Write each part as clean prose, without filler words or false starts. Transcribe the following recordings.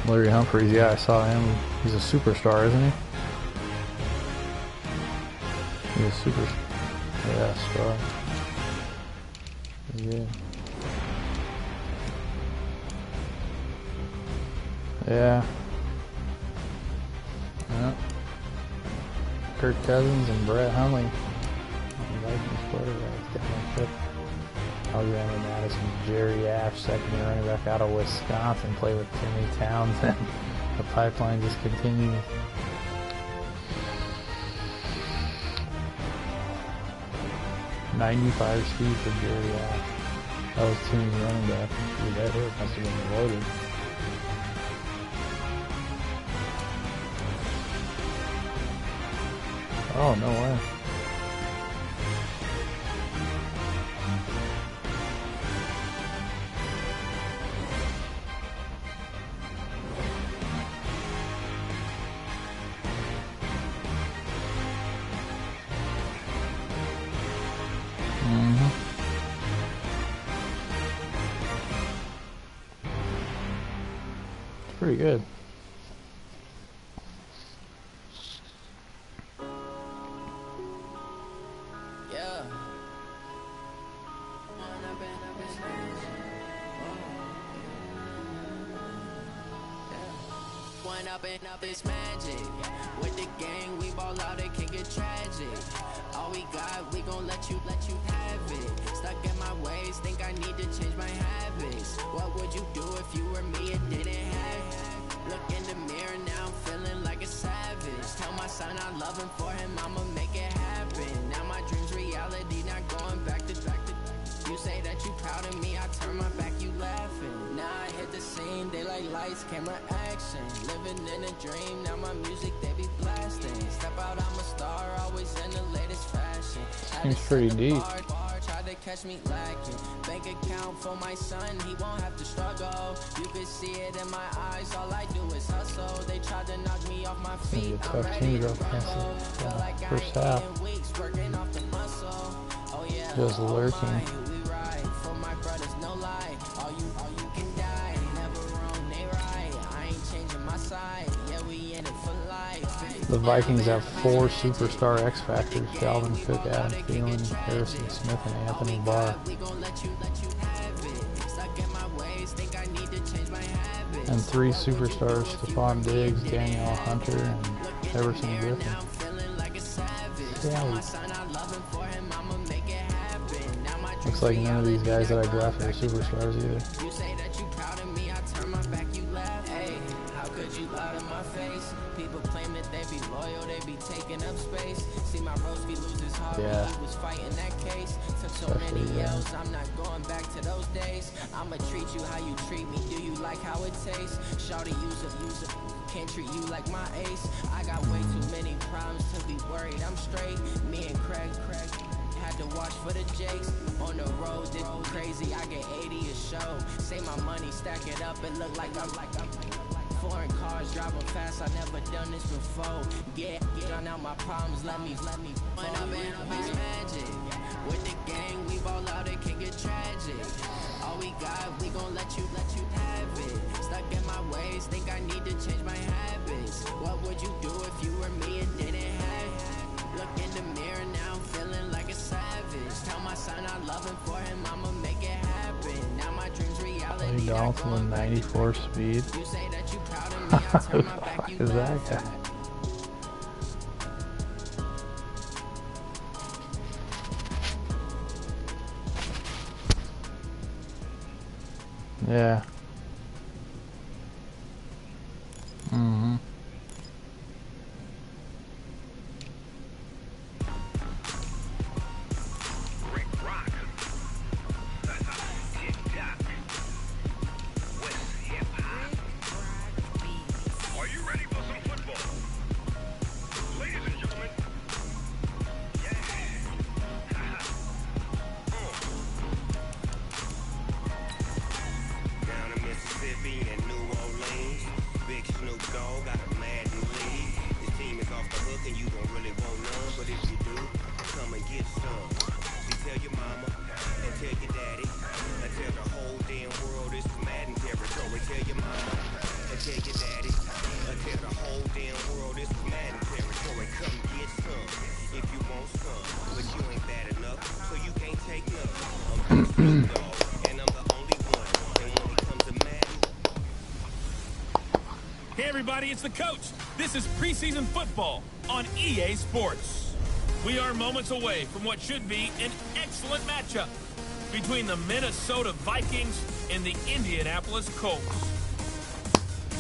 Larry Humphries, yeah, I saw him. He's a superstar, isn't he? He's a superstar. Yeah, star. Yeah. Yeah. Yeah. Kirk Cousins and Brett Hundley. Vikings quarterbacks definitely fit. Alexander Madison, Jerry Ash, second-year running back out of Wisconsin, played with Timmy Townsend. The pipeline just continues. .95 speed for Jerry Ash. That was Timmy's running back. Dude, that hit must have been loaded. Oh, no way. It's pretty good. Up this magic with the gang, we ball out, it can get tragic. All we got, we gon' let you have it. Stuck in my ways, think I need to change my habits. What would you do if you were me and didn't have it? Look in the mirror now, I'm feeling like a savage. Tell my son I love him, for him I'ma make it happen. Now my dreams reality, not going back to. You say that you proud of me, I turn my back, you laughing. Now I hit the scene, they like lights, camera, action. Living in a dream, now my music, they be blasting. Step out, I'm a star, always in the latest fashion. Seems pretty deep. Tried to catch me lacking. Bank account for my son, he won't have to struggle. You can see it in my eyes, all I do is hustle. They tried to knock me off my feet, I'm ready to rumble. Feel like I ain't getting weeks, working off the muscle. Oh yeah, just lurking. For my brothers, no lie. All you can die. Never wrong, they right. I ain't changing my side. Yeah, we in it for life. The Vikings have 4 superstar X Factors: Dalvin Cook, Adam Thielen, Harrison Smith, and Anthony Barr. And 3 superstars: Stephon Diggs, Daniel Hunter, and Everson Griffin. Yeah. Looks like none of these guys that I drafted are superstars either. You say that you proud of me, I turn my back, you laugh. Hey, how could you lie to my face? People claim that they be loyal, they be taking up space. See my Roski lose his heart when he was fighting that case. Took so many L's, I'm not going back to those days. I'ma treat you how you treat me, do you like how it tastes? Shawty, use it, can't treat you like my ace. I got way too many problems to be worried, I'm straight. Me and Craig had to watch for the Jakes. On the road, this crazy, I get 80 a show. Say my money, stack it up, it look like I'm foreign cars, driving fast, I never done this before. Get out my problems, let me When I've been up is magic. With the gang, we ball out, it can get tragic. All we got, we gon' let you have it. Stuck in my ways, think I need to change my habits. What would you do if you were me and didn't have it? Look in the mirror now, I'm feeling like a savage. Tell my son I love him, for him I'ma make it happen. Now my dreams reality. Donaldson with 94 speed. You say that you proud of me, I turn my back, you is that guy? Yeah. Mm-hmm. tell your daddy. I tell the whole damn world this is Madden territory. Come get some if you want some, but you ain't bad enough, so you can't take none. I'm just Snoop Dogg, and I'm the only one. And when it comes to Madden. Hey everybody, it's the coach. This is preseason football on EA Sports. We are moments away from what should be an excellent matchup between the Minnesota Vikings and the Indianapolis Colts.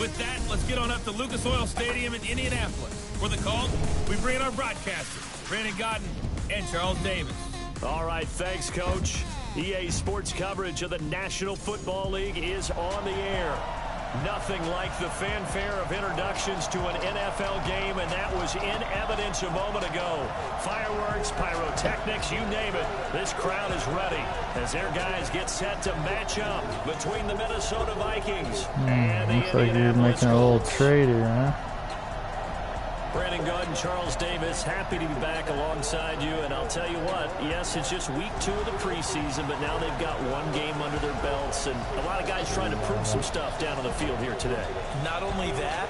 With that, let's get on up to Lucas Oil Stadium in Indianapolis. For the call, we bring in our broadcasters, Brandon Godden and Charles Davis. All right, thanks, Coach. EA Sports coverage of the National Football League is on the air. Nothing like the fanfare of introductions to an NFL game, and that was in evidence a moment ago. Fireworks, pyrotechnics, you name it. This crowd is ready as their guys get set to match up between the Minnesota Vikings and the looks like you're Indianapolis making a little Colts. trade here, huh? Brandon Godden, Charles Davis, happy to be back alongside you. And I'll tell you what, yes, it's just week 2 of the preseason, but now they've got one game under their belts. And a lot of guys trying to prove some stuff down on the field here today. Not only that,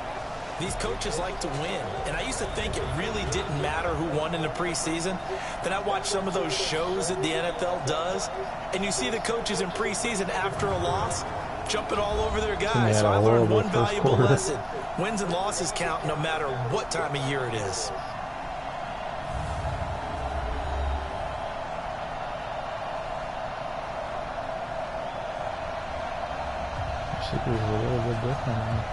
these coaches like to win. And I used to think it really didn't matter who won in the preseason. Then I watched some of those shows that the NFL does, and you see the coaches in preseason after a loss jumping all over their guys. So I learned one valuable lesson. Wins and losses count no matter what time of year it is. She was a little bit different, man.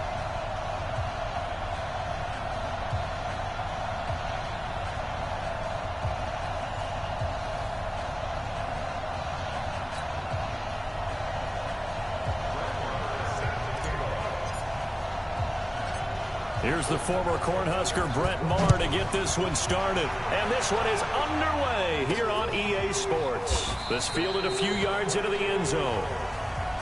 Here's the former Cornhusker Brett Maher to get this one started. And this one is underway here on EA Sports. This fielded a few yards into the end zone.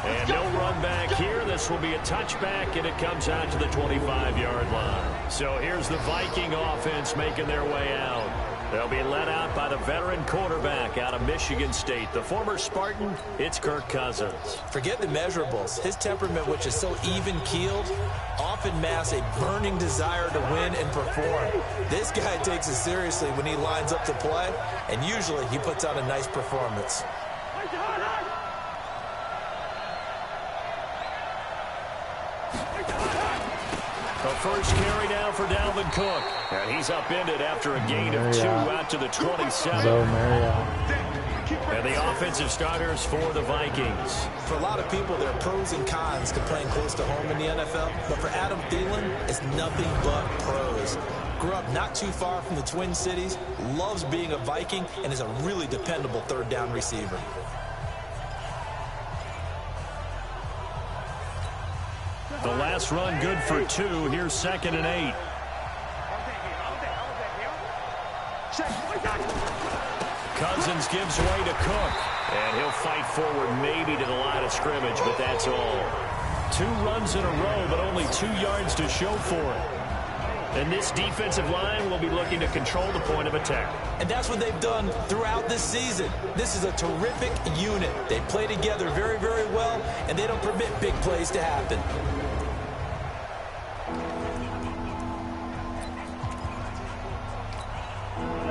And no run back here. This will be a touchback, and it comes out to the 25-yard line. So here's the Viking offense making their way out. They'll be led out by the veteran quarterback out of Michigan State. The former Spartan, it's Kirk Cousins. Forget the measurables. His temperament, which is so even-keeled, often masks a burning desire to win and perform. This guy takes it seriously when he lines up to play, and usually he puts on a nice performance. The first carry now for Dalvin Cook. And he's upended after a gain of 2 out to the 27. And the offensive starters for the Vikings. For a lot of people, there are pros and cons to playing close to home in the NFL. But for Adam Thielen, it's nothing but pros. Grew up not too far from the Twin Cities, loves being a Viking, and is a really dependable third down receiver. The last run good for 2. Here's 2nd and 8. Cousins gives way to Cook. And he'll fight forward maybe to the line of scrimmage, but that's all. 2 runs in a row, but only 2 yards to show for it. And this defensive line will be looking to control the point of attack. And that's what they've done throughout this season. This is a terrific unit. They play together very, very well, and they don't permit big plays to happen.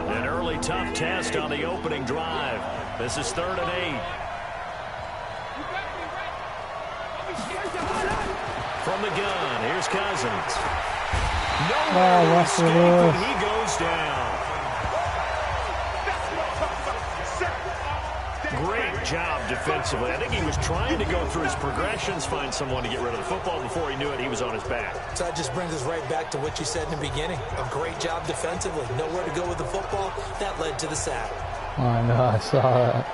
An early tough test on the opening drive. This is 3rd and 8. From the gun, here's Cousins. Nowhere to escape, and he goes down. Great job defensively. I think he was trying to go through his progressions, find someone to get rid of the football. Before he knew it, he was on his back. So that just brings us right back to what you said in the beginning. A great job defensively. Nowhere to go with the football. That led to the sack. I know, I saw that.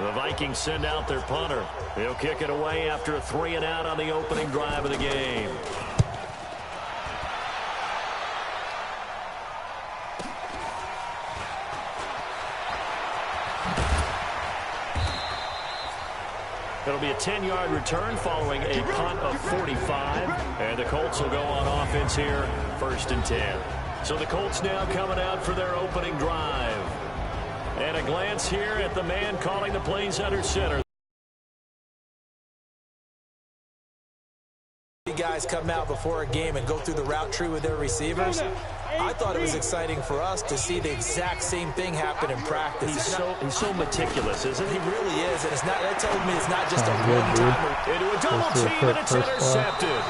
The Vikings send out their punter. He'll kick it away after a 3 and out on the opening drive of the game. It'll be a 10-yard return following a punt of 45. And the Colts will go on offense here, 1st and 10. So the Colts now coming out for their opening drive. And a glance here at the man calling the plays under center. Guys come out before a game and go through the route tree with their receivers. I thought it was exciting for us to see the exact same thing happen in practice. He's so meticulous, isn't he? He really is, and it's not. That tells me it's not just a one-time. Into a double team, and it's intercepted.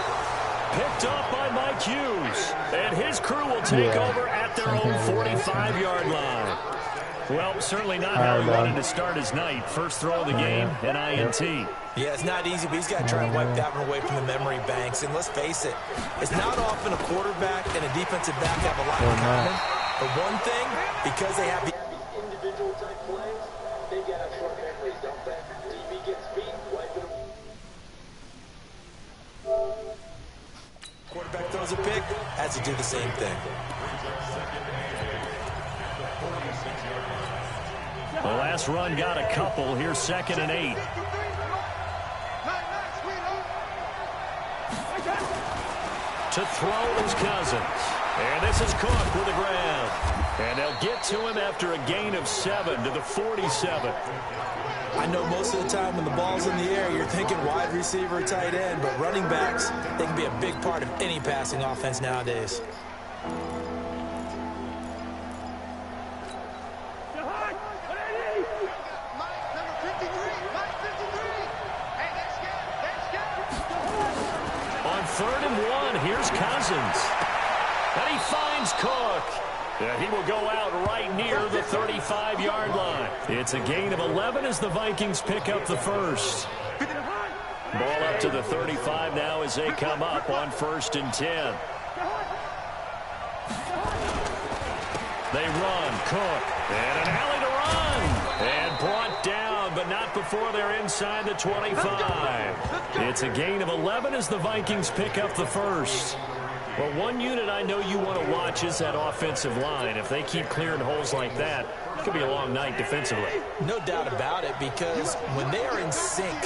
Picked off by Mike Hughes, and his crew will take over at their own 45-yard line. Well, certainly not how he wanted to start his night. First throw of the game, an INT. Yeah, it's not easy, but he's got to try and wipe that one away from the memory banks. And let's face it, it's not often a quarterback and a defensive back have a lot in common. But one thing, because they have the individual type plays, they get a short memories, don't they? DB gets beat, wipe it away. Quarterback throws a pick, has to do the same thing. The last run got a couple. Here's 2nd and 8. To throw is Cousins. And this is Cook with a grab. And they'll get to him after a gain of 7 to the 47. I know most of the time when the ball's in the air, you're thinking wide receiver, tight end, but running backs, they can be a big part of any passing offense nowadays. Third and 1, here's Cousins. And he finds Cook. And he will go out right near the 35-yard line. It's a gain of 11 as the Vikings pick up the first. Ball up to the 35 now as they come up on 1st and 10. They run, Cook, and an alley to run. And brought down, but not before they're inside the 25. It's a gain of 11 as the Vikings pick up the first. Well, one unit I know you want to watch is that offensive line. If they keep clearing holes like that, it could be a long night defensively. No doubt about it, because when they are in sync,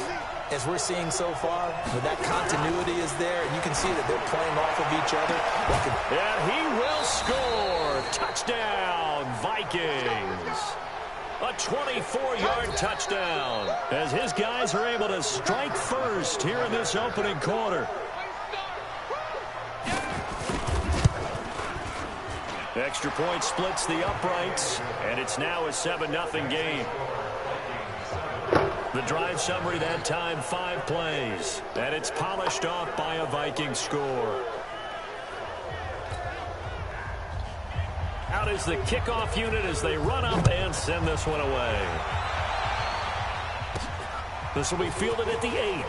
as we're seeing so far, when that continuity is there, and you can see that they're playing off of each other. And he will score. Touchdown, Vikings. A 24-yard touchdown as his guys are able to strike first here in this opening quarter. Extra point splits the uprights, and it's now a 7-0 game. The drive summary that time, 5 plays, and it's polished off by a Viking score. Out is the kickoff unit as they run up and send this one away. This will be fielded at the 8.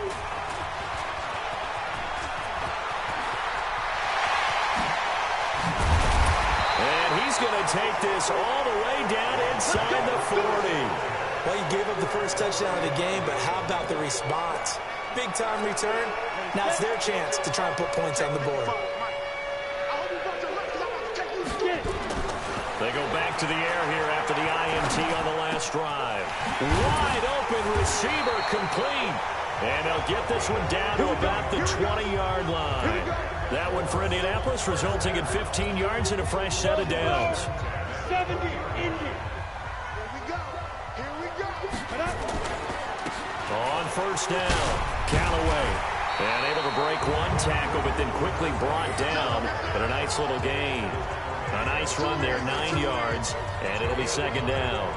And he's going to take this all the way down inside the 40. Well, you gave up the first touchdown of the game, but how about the response? Big-time return. Now it's their chance to try and put points on the board. They go back to the air here after the INT on the last drive. Wide open receiver complete. And they'll get this one down to about the 20-yard line. That one for Indianapolis, resulting in 15 yards and a fresh set of downs. 70, Indy. Here we go. Here we go. On 1st down, Callaway. And able to break one tackle, but then quickly brought down. But a nice little gain. A nice run there, 9 yards, and it'll be 2nd down.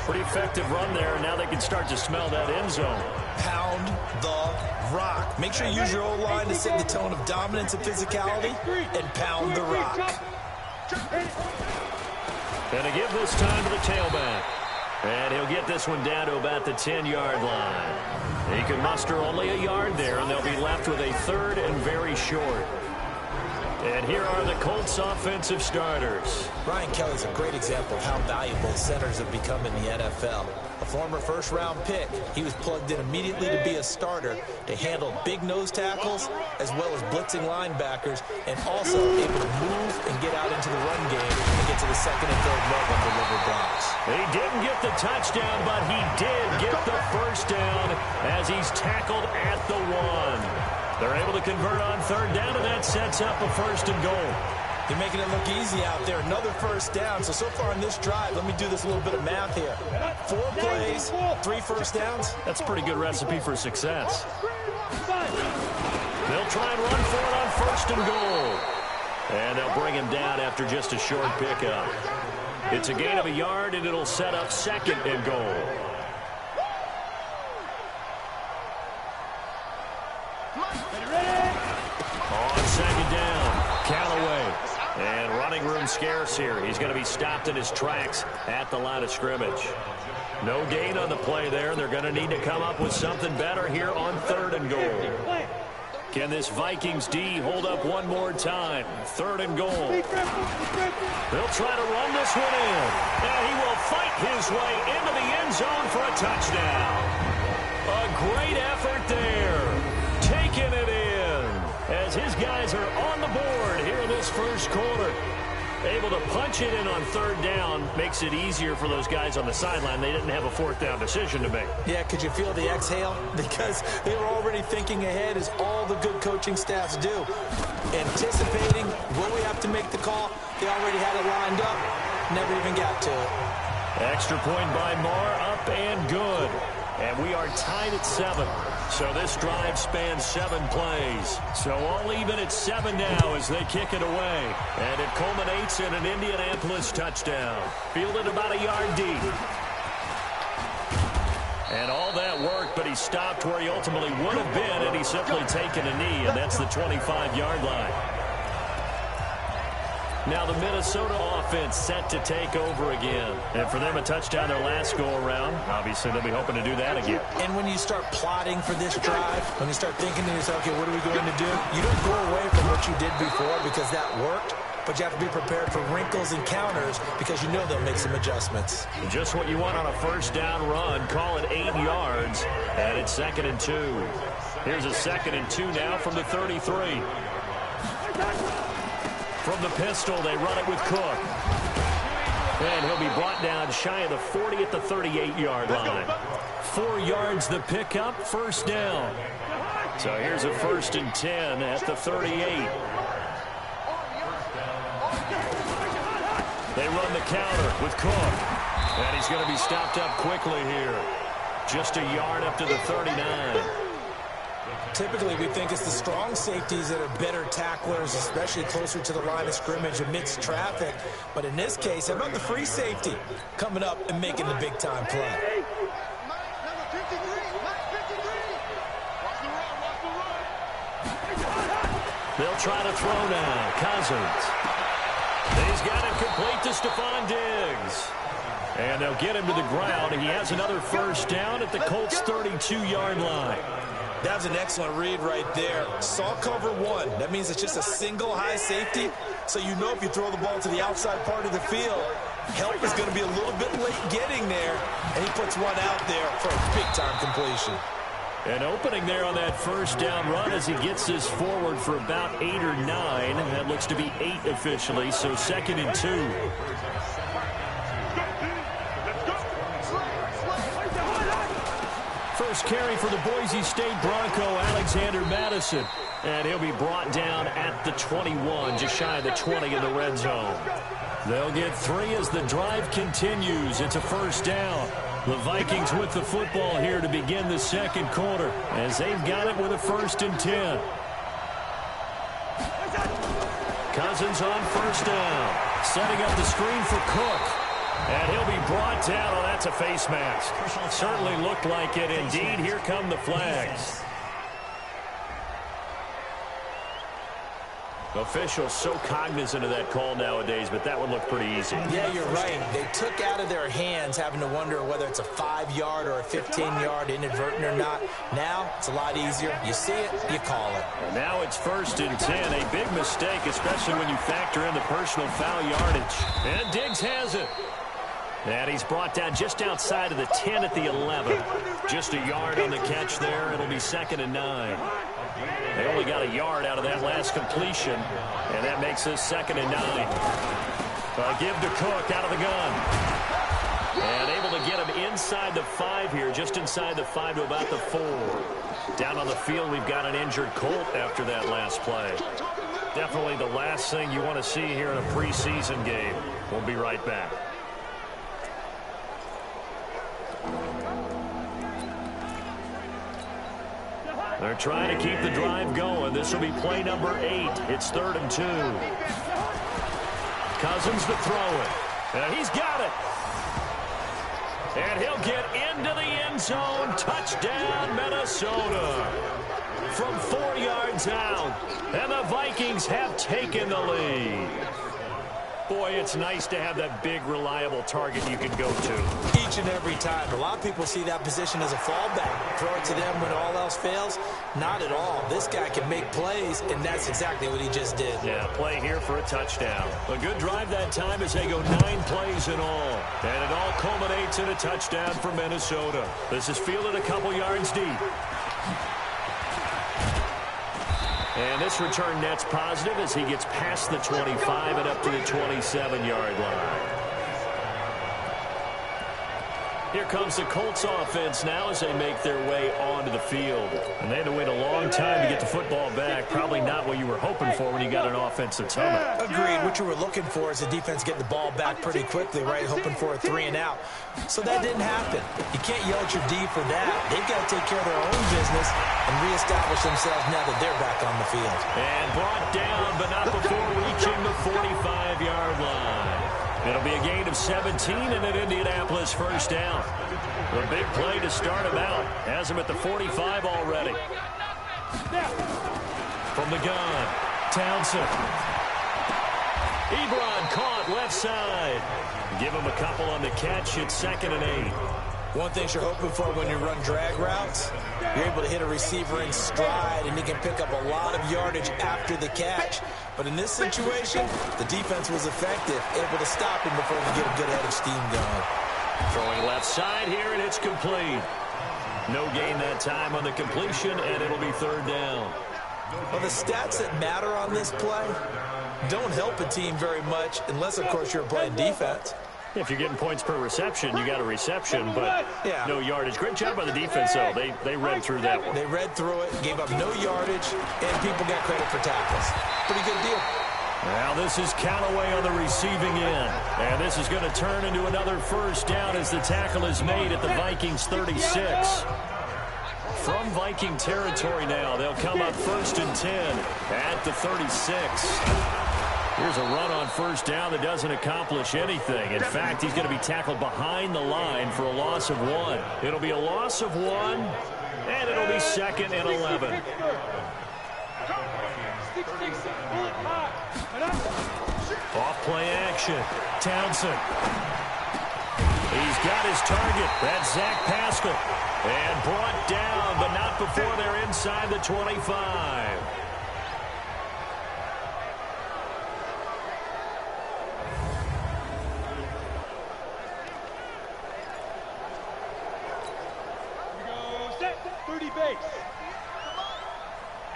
Pretty effective run there, and now they can start to smell that end zone. Pound the rock. Make sure you use your O-line to set the tone of dominance and physicality, and pound the rock. And to give this time to the tailback. And he'll get this one down to about the 10-yard line. He can muster only a yard there, and they'll be left with a 3rd and very short. And here are the Colts offensive starters. Brian Kelly's a great example of how valuable centers have become in the NFL. A former first-round pick, he was plugged in immediately to be a starter to handle big nose tackles as well as blitzing linebackers, and also able to move and get out into the run game and get to the 2nd and 3rd level and deliver blocks. He didn't get the touchdown, but he did get the first down as he's tackled at the 1. They're able to convert on 3rd down, and that sets up a 1st and goal. They're making it look easy out there. Another first down. So far in this drive, let me do this little bit of math here. 4 plays, 3 first downs. That's a pretty good recipe for success. They'll try and run for it on 1st and goal. And they'll bring him down after just a short pickup. It's a gain of a yard, and it'll set up 2nd and goal. On 2nd down, Callaway. And running room scarce here. He's going to be stopped in his tracks at the line of scrimmage. No gain on the play there. They're going to need to come up with something better here on 3rd and goal. Can this Vikings D hold up one more time? 3rd and goal. They'll try to run this one in. And he will fight his way into the end zone for a touchdown. A great effort there. Taking it in as his guys are on the board here in this first quarter. Able to punch it in on 3rd down makes it easier for those guys on the sideline. They didn't have a 4th down decision to make. Yeah, could you feel the exhale? Because they were already thinking ahead, as all the good coaching staffs do. Anticipating, will we have to make the call? They already had it lined up. Never even got to it. Extra point by Marr, up and good. And we are tied at 7. So this drive spans 7 plays. So all even at 7 now as they kick it away. And it culminates in an Indianapolis touchdown. Fielded about a yard deep. And all that worked, but he stopped where he ultimately would have been, and he's simply taken a knee, and that's the 25-yard line. Now the Minnesota offense set to take over again. And for them, a touchdown their last go-around. Obviously, they'll be hoping to do that again. And when you start plotting for this drive, when you start thinking to yourself, okay, what are we going to do? You don't go away from what you did before because that worked. But you have to be prepared for wrinkles and counters because you know they'll make some adjustments. Just what you want on a 1st down run. Call it 8 yards. And it's 2nd and 2. Here's a 2nd and 2 now from the 33. From the pistol, they run it with Cook. And he'll be brought down shy of the 40 at the 38-yard line. 4 yards the pickup, 1st down. So here's a 1st and 10 at the 38. They run the counter with Cook. And he's going to be stopped up quickly here. Just a yard up to the 39. Typically, we think it's the strong safeties that are better tacklers, especially closer to the line of scrimmage amidst traffic. But in this case, how about the free safety coming up and making the big-time play? They'll try to throw now. Cousins. He's got it complete to Stephon Diggs. And they'll get him to the ground. He has another 1st down at the Colts' 32-yard line. That was an excellent read right there. Saw cover 1. That means it's just a single high safety. So you know if you throw the ball to the outside part of the field, help is going to be a little bit late getting there. And he puts one out there for a big-time completion. An opening there on that 1st down run as he gets this forward for about 8 or 9. That looks to be 8 officially, so 2nd and 2. First carry for the Boise State Bronco, Alexander Madison. And he'll be brought down at the 21, just shy of the 20 in the red zone. They'll get 3 as the drive continues. It's a 1st down. The Vikings with the football here to begin the 2nd quarter as they've got it with a 1st and 10. Cousins on 1st down. Setting up the screen for Cook. And he'll be brought down. Oh, that's a face mask. Certainly looked like it. Indeed, here come the flags. Officials so cognizant of that call nowadays, but that one looked pretty easy. Yeah, you're right. They took out of their hands having to wonder whether it's a 5-yard or a 15-yard inadvertent or not. Now, it's a lot easier. You see it, you call it. And now it's 1st and 10. A big mistake, especially when you factor in the personal foul yardage. And Diggs has it. And he's brought down just outside of the 10 at the 11. Just a yard on the catch there. It'll be 2nd and 9. They only got a yard out of that last completion, and that makes this 2nd and 9. Give to Cook out of the gun. And able to get him inside the 5 here, just inside the 5 to about the 4. Down on the field, we've got an injured Colt after that last play. Definitely the last thing you want to see here in a preseason game. We'll be right back. They're trying to keep the drive going. This will be play number 8. It's 3rd and 2. Cousins to throw it. And he's got it. And he'll get into the end zone. Touchdown, Minnesota. From 4 yards out. And the Vikings have taken the lead. Boy, it's nice to have that big, reliable target you can go to. Each and every time. A lot of people see that position as a fallback. Throw it to them when all else fails. Not at all. This guy can make plays, and that's exactly what he just did. Yeah, play here for a touchdown. A good drive that time as they go 9 plays in all. And it all culminates in a touchdown for Minnesota. This is fielded a couple yards deep. And this return net's positive as he gets past the 25 and up to the 27-yard line. Here comes the Colts offense now as they make their way onto the field. And they had to wait a long time to get the football back. Probably not what you were hoping for when you got an offense that's humming. Agreed. What you were looking for is the defense getting the ball back pretty quickly, right? Hoping for a 3 and out. So that didn't happen. You can't yell at your D for that. They've got to take care of their own business and reestablish themselves now that they're back on the field. And brought down, but not before reaching the 45-yard line. It'll be a gain of 17 and an Indianapolis first down. A big play to start him out. Has him at the 45 already. From the gun, Townsend. Ebron caught left side. Give him a couple on the catch. It's 2nd and 8. One thing you're hoping for when you run drag routes, you're able to hit a receiver in stride, and he can pick up a lot of yardage after the catch. But in this situation, the defense was effective, able to stop him before he get a good head of steam going. Throwing left side here, and it's complete. No gain that time on the completion, and it'll be 3rd down. Well, the stats that matter on this play don't help a team very much unless, of course, you're playing defense. If you're getting points per reception, you got a reception, but no yardage. Great job by the defense, though. They read through that one. They read through it, gave up no yardage, and people got credit for tackles. Pretty good deal. Now this is Callaway on the receiving end. And this is going to turn into another first down as the tackle is made at the Vikings 36. From Viking territory now, they'll come up 1st and 10 at the 36. Here's a run on first down that doesn't accomplish anything. In fact, he's going to be tackled behind the line for a loss of 1. It'll be a loss of 1, and it'll be 2nd and 11. Off play action. Townsend. He's got his target. That's Zach Pascal. And brought down, but not before they're inside the 25.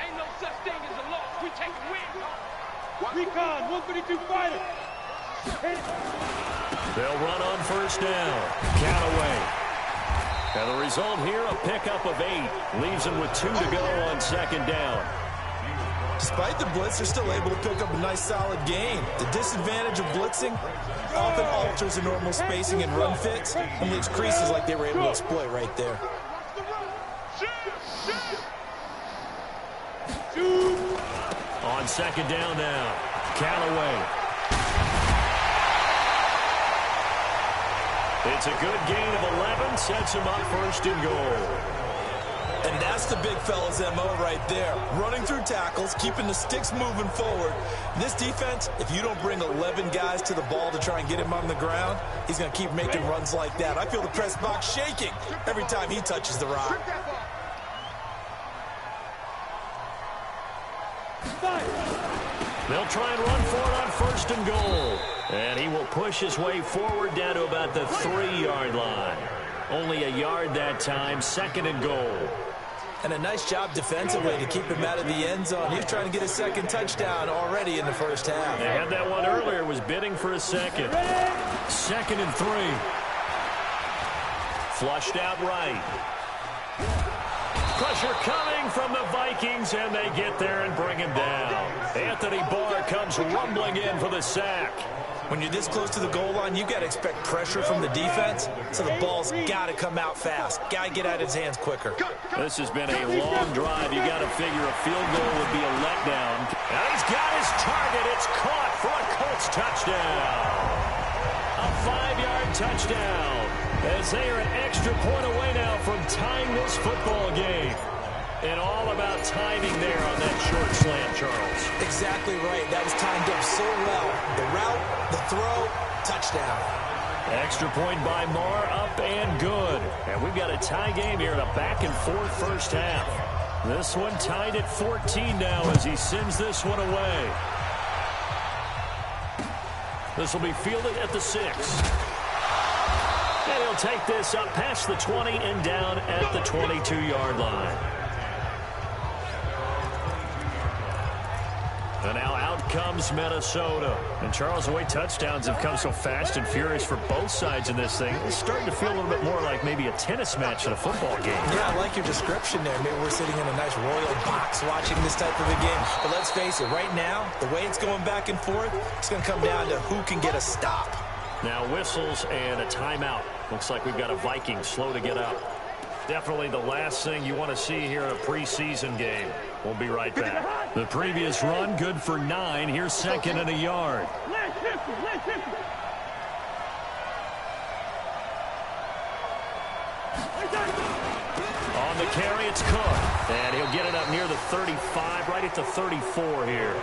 Ain't no such thing as a loss. We take a win. Recon, 152 fighter. They'll run on first down. Callaway. And the result here, a pickup of 8. Leaves them with 2 to go on 2nd down. Despite the blitz, they're still able to pick up a nice, solid gain. The disadvantage of blitzing often alters the normal spacing and run fits and leaves creases like they were able to exploit right there. On 2nd down now, Callaway. It's a good gain of 11, sets him up 1st and goal. And that's the big fella's MO right there. Running through tackles, keeping the sticks moving forward. This defense, if you don't bring 11 guys to the ball to try and get him on the ground, he's going to keep making runs like that. I feel the press box shaking every time he touches the rock. They'll try and run for it on 1st and goal. And he will push his way forward down to about the 3-yard line. Only a yard that time, 2nd and goal. And a nice job defensively to keep him out of the end zone. He's trying to get a 2nd touchdown already in the first half. They had that one earlier, was bidding for a 2nd. 2nd and 3. Flushed out right. Pressure coming from the Vikings, and they get there and bring him down. Anthony Barr comes rumbling in for the sack. When you're this close to the goal line, you've got to expect pressure from the defense, so the ball's got to come out fast. Got to get out of his hands quicker. This has been a long drive. You got to figure a field goal would be a letdown. And he's got his target. It's caught for a Colts touchdown. A 5-yard touchdown, as they are an extra point away now from tying this football game. And all about timing there on that short slant, Charles. Exactly right. That was timed up so well. The route, the throw, touchdown. Extra point by Marr, up and good. And we've got a tie game here in a back-and-forth first half. This one tied at 14 now as he sends this one away. This will be fielded at the 6. And he'll take this up past the 20 and down at the 22-yard line. And now out comes Minnesota. And Charles, the way touchdowns have come so fast and furious for both sides in this thing, it's starting to feel a little bit more like maybe a tennis match in a football game. Yeah, I like your description there. Maybe we're sitting in a nice royal box watching this type of a game. But let's face it, right now, the way it's going back and forth, it's going to come down to who can get a stop. Now whistles and a timeout. Looks like we've got a Viking slow to get up. Definitely the last thing you want to see here in a preseason game. We'll be right back. The previous run, good for 9. Here's second and a yard. On the carry, it's Cook. And he'll get it up near the 35, right at the 34 here.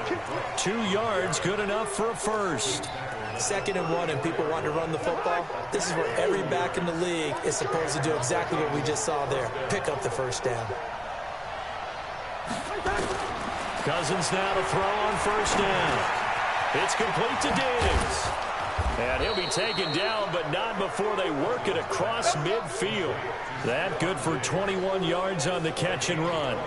2 yards, good enough for a first. 2nd and 1, and people want to run the football. This is where every back in the league is supposed to do exactly what we just saw there. Pick up the first down. Cousins now to throw on first down. It's complete to Diggs. And he'll be taken down, but not before they work it across midfield. That good for 21 yards on the catch and run.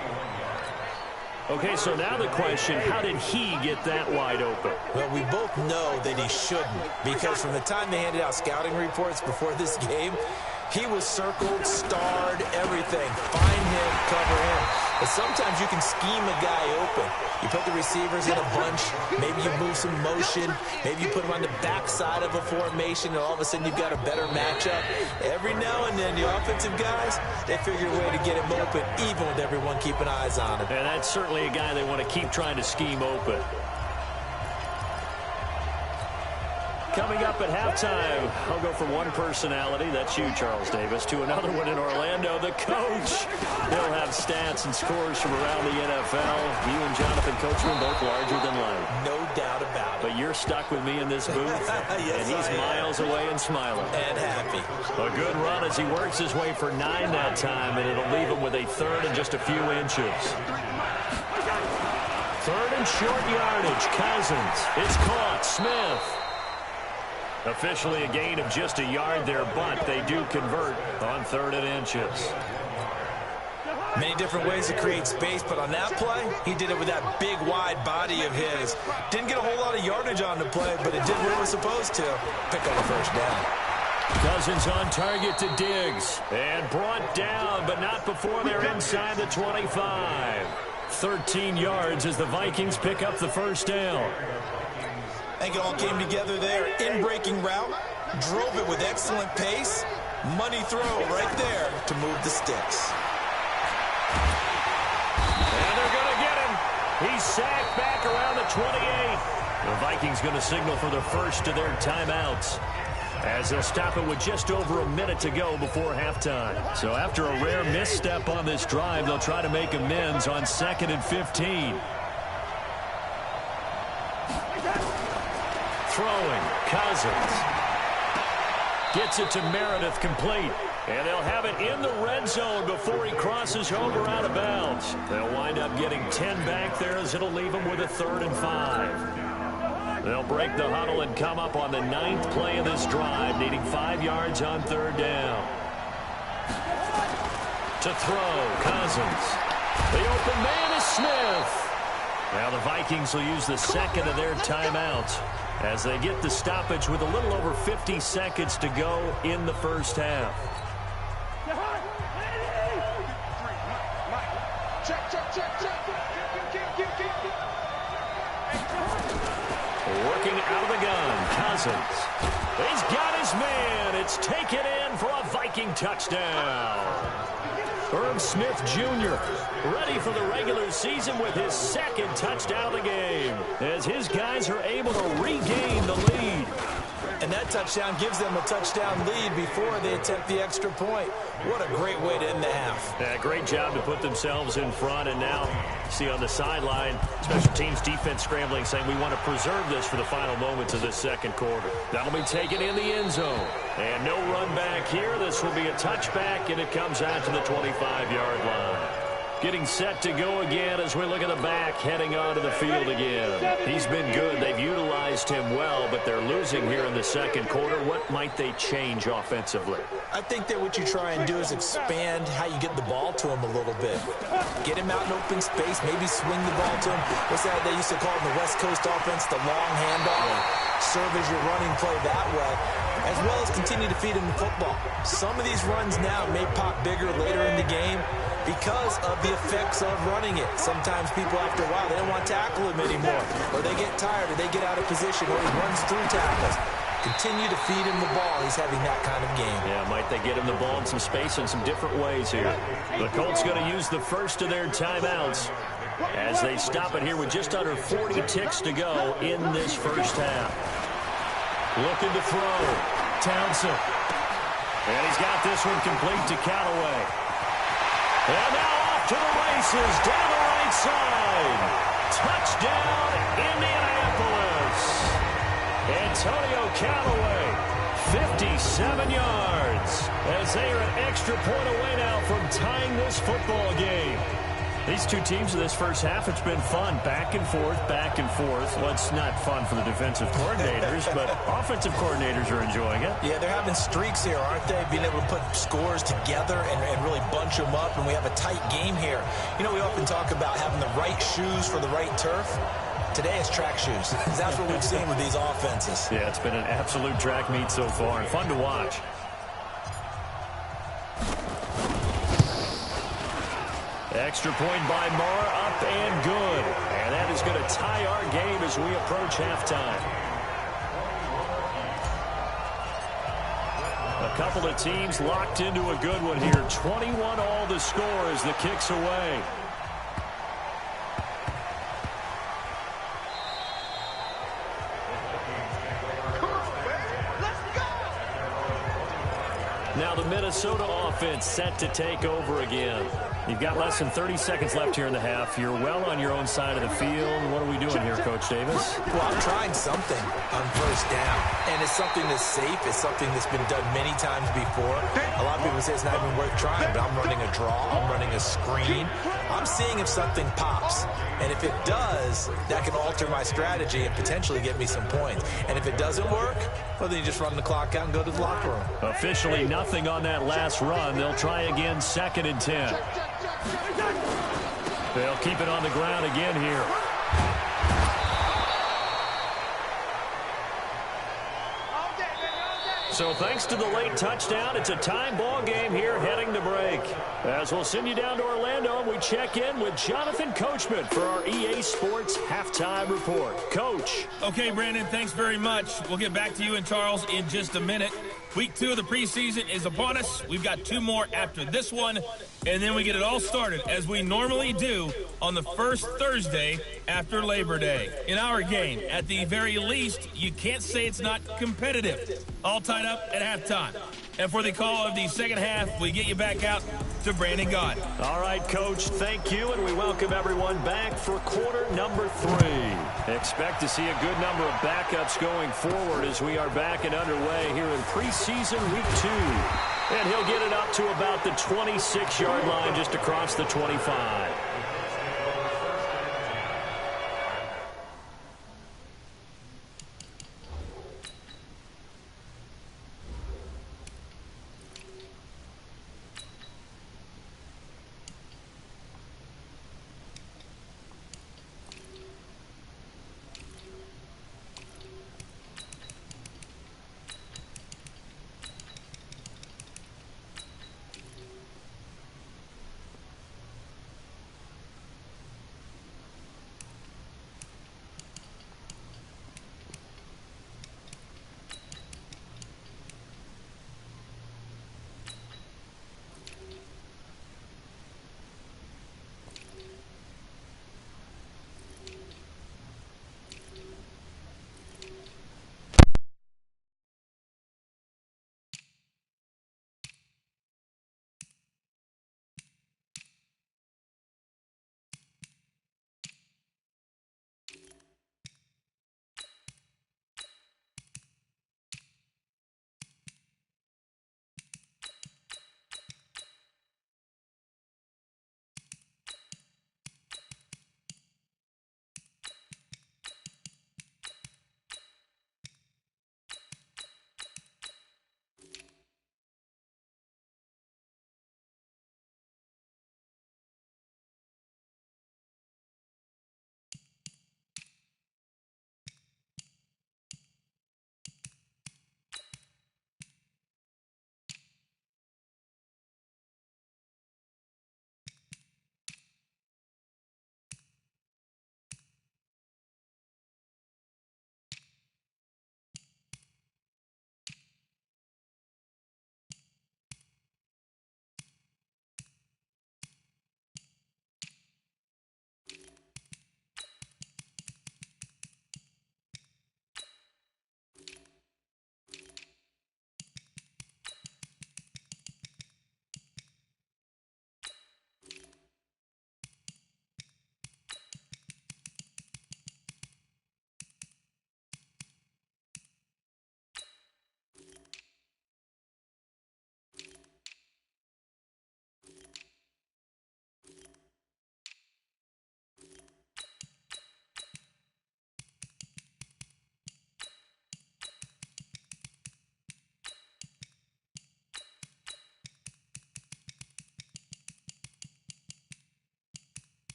Okay, so now the question, how did he get that wide open? Well, we both know that he shouldn't, because from the time they handed out scouting reports before this game, he was circled, starred, everything. Find him, cover him. But sometimes you can scheme a guy open. You put the receivers in a bunch. Maybe you move some motion. Maybe you put them on the backside of a formation, and all of a sudden you've got a better matchup. Every now and then, the offensive guys, they figure a way to get him open, even with everyone keeping eyes on him. And that's certainly a guy they want to keep trying to scheme open. Coming up at halftime, I'll go from one personality, that's you, Charles Davis, to another one in Orlando, the coach. He'll have stats and scores from around the NFL. You and Jonathan Coachman both larger than life. No doubt about it. But you're stuck with me in this booth, yes, and he's miles away and smiling. And happy. A good run as he works his way for 9 that time, and it'll leave him with a third and just a few inches. Third and short yardage, Cousins. It's caught, Smith. Officially a gain of just a yard there, but they do convert on 3rd and inches. Many different ways to create space, but on that play, he did it with that big, wide body of his. Didn't get a whole lot of yardage on the play, but it did what it was supposed to. Pick up a first down. Cousins on target to Diggs. And brought down, but not before they're inside the 25. 13 yards as the Vikings pick up the first down. I think it all came together there. In-breaking route, drove it with excellent pace. Money throw right there to move the sticks. And they're going to get him. He's sacked back around the 28. The Vikings going to signal for the first of their timeouts, as they'll stop it with just over a minute to go before halftime. So after a rare misstep on this drive, they'll try to make amends on 2nd and 15. Throwing, Cousins. Gets it to Meredith, complete. And they'll have it in the red zone before he crosses over out of bounds. They'll wind up getting 10 back there as it'll leave them with a 3rd and 5. They'll break the huddle and come up on the 9th play of this drive, needing 5 yards on 3rd down. To throw, Cousins. The open man is Smith. Now the Vikings will use the 2nd of their timeouts as they get the stoppage with a little over 50 seconds to go in the first half. Working out of the gun, Cousins. He's got his man. It's taken in for a Viking touchdown. Herb Smith Jr. ready for the regular season with his second touchdown of the game, as his guys are able to regain the lead. And that touchdown gives them a touchdown lead before they attempt the extra point. What a great way to end the half. Yeah, great job to put themselves in front. And now, see on the sideline, special teams defense scrambling, saying we want to preserve this for the final moments of this second quarter. That'll be taken in the end zone. And no run back here. This will be a touchback, and it comes out to the 25-yard line. Getting set to go again as we look at the back, heading onto the field again. He's been good. They've utilized him well, but they're losing here in the second quarter. What might they change offensively? I think that what you try and do is expand how you get the ball to him a little bit. Get him out in open space, maybe swing the ball to him. What's that they used to call in the West Coast offense, the long handoff? Serve as your running play that way, as well as continue to feed him the football. Some of these runs now may pop bigger later in the game because of the effects of running it. Sometimes people, after a while, they don't want to tackle him anymore, or they get tired, or they get out of position, or he runs through tackles. Continue to feed him the ball. He's having that kind of game. Yeah, might they get him the ball in some space in some different ways here. The Colts going to use the first of their timeouts as they stop it here with just under 40 ticks to go in this first half. Looking to throw. Townsend. And he's got this one complete to Callaway. And now off to the races down the right side. Touchdown, Indianapolis. Antonio Callaway, 57 yards, as they are an extra point away now from tying this football game. These two teams in this first half, it's been fun. Back and forth, back and forth. Well, it's not fun for the defensive coordinators, but offensive coordinators are enjoying it. Yeah, they're having streaks here, aren't they? Being able to put scores together and really bunch them up, and we have a tight game here. You know, we often talk about having the right shoes for the right turf. Today it's track shoes. That's what we've seen with these offenses. Yeah, it's been an absolute track meet so far, and fun to watch. Extra point by Marr, up and good. And that is going to tie our game as we approach halftime. A couple of teams locked into a good one here. 21 all the score as the kick's away. Now the Minnesota offense set to take over again. You've got less than 30 seconds left here in the half. You're well on your own side of the field. What are we doing here, Coach Davis? Well, I'm trying something on first down, and it's something that's safe. It's something that's been done many times before. A lot of people say it's not even worth trying, but I'm running a draw. I'm running a screen. I'm seeing if something pops, and if it does, that can alter my strategy and potentially get me some points. And if it doesn't work, well, then you just run the clock out and go to the locker room. Officially nothing on that last run. They'll try again, 2nd and 10. They'll keep it on the ground again here. So thanks to the late touchdown, it's a time ball game here heading to break. As we'll send you down to Orlando, we check in with Jonathan Coachman for our EA Sports Halftime Report. Coach. Okay, Brandon, thanks very much. We'll get back to you and Charles in just a minute. Week 2 of the preseason is upon us. We've got 2 more after this one, and then we get it all started, as we normally do, on the first Thursday after Labor Day. In our game, at the very least, you can't say it's not competitive. All tied up at halftime. And for the call of the second half, we get you back out to Brandon Gott. All right, Coach, thank you, and we welcome everyone back for quarter number 3. Expect to see a good number of backups going forward as we are back and underway here in preseason week 2. And he'll get it up to about the 26-yard line, just across the 25.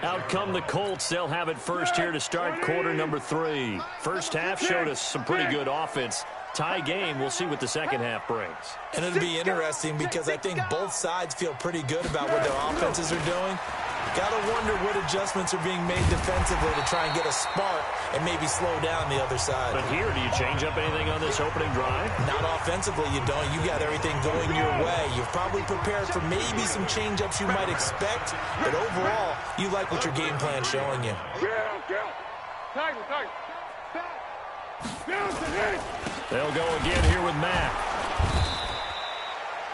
Out come the Colts. They'll have it first here to start quarter number 3. First half showed us some pretty good offense. Tie game. We'll see what the second half brings. And it'll be interesting because I think both sides feel pretty good about what their offenses are doing. Got to wonder what adjustments are being made defensively to try and get a spark and maybe slow down the other side. But here, do you change up anything on this opening drive? Not offensively, you don't. You got everything going your way. You've probably prepared for maybe some change-ups you might expect, but overall, you like what your game plan's showing you. They'll go again here with Mack.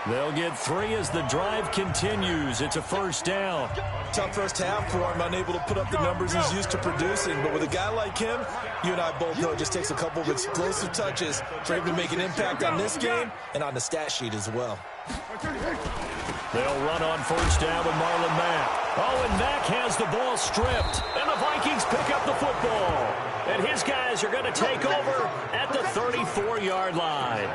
They'll get 3 as the drive continues. It's a first down. Tough first half for him, unable to put up the numbers he's used to producing. But with a guy like him, you and I both know it just takes a couple of explosive touches for him to make an impact on this game and on the stat sheet as well. They'll run on first down with Marlon Mack. Oh, and Mack has the ball stripped. And the Vikings pick up the football. And his guys are going to take over at the 34-yard line.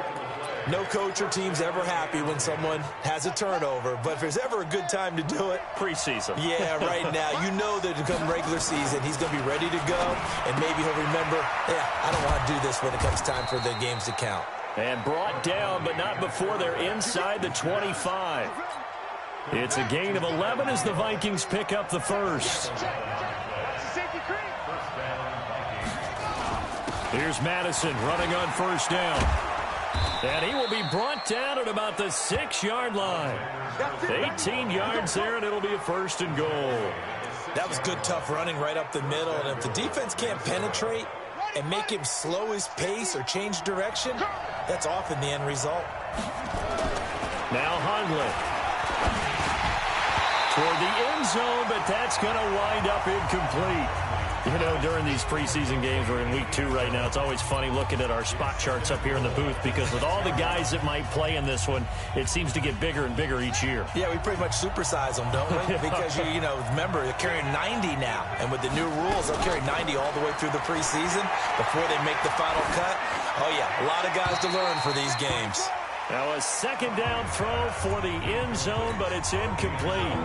No coach or team's ever happy when someone has a turnover, but if there's ever a good time to do it, preseason. Yeah, right now. You know that come regular season, he's going to be ready to go, and maybe he'll remember, I don't want to do this when it comes time for the games to count. And brought down, but not before they're inside the 25. It's a gain of 11 as the Vikings pick up the first. Here's Madison running on first down. And he will be brought down at about the 6-yard line. 18 yards there, and it'll be a first and goal. That was good, tough running right up the middle. And if the defense can't penetrate and make him slow his pace or change direction, that's often the end result. Now Hundley. Toward the end zone, but that's going to wind up incomplete. You know, during these preseason games, we're in week 2 right now, it's always funny looking at our spot charts up here in the booth because with all the guys that might play in this one, it seems to get bigger and bigger each year. Yeah, we pretty much supersize them, don't we? Because, you know, remember, they're carrying 90 now. And with the new rules, they'll carry 90 all the way through the preseason before they make the final cut. Oh, yeah, a lot of guys to learn for these games. Now a second down throw for the end zone, but it's incomplete.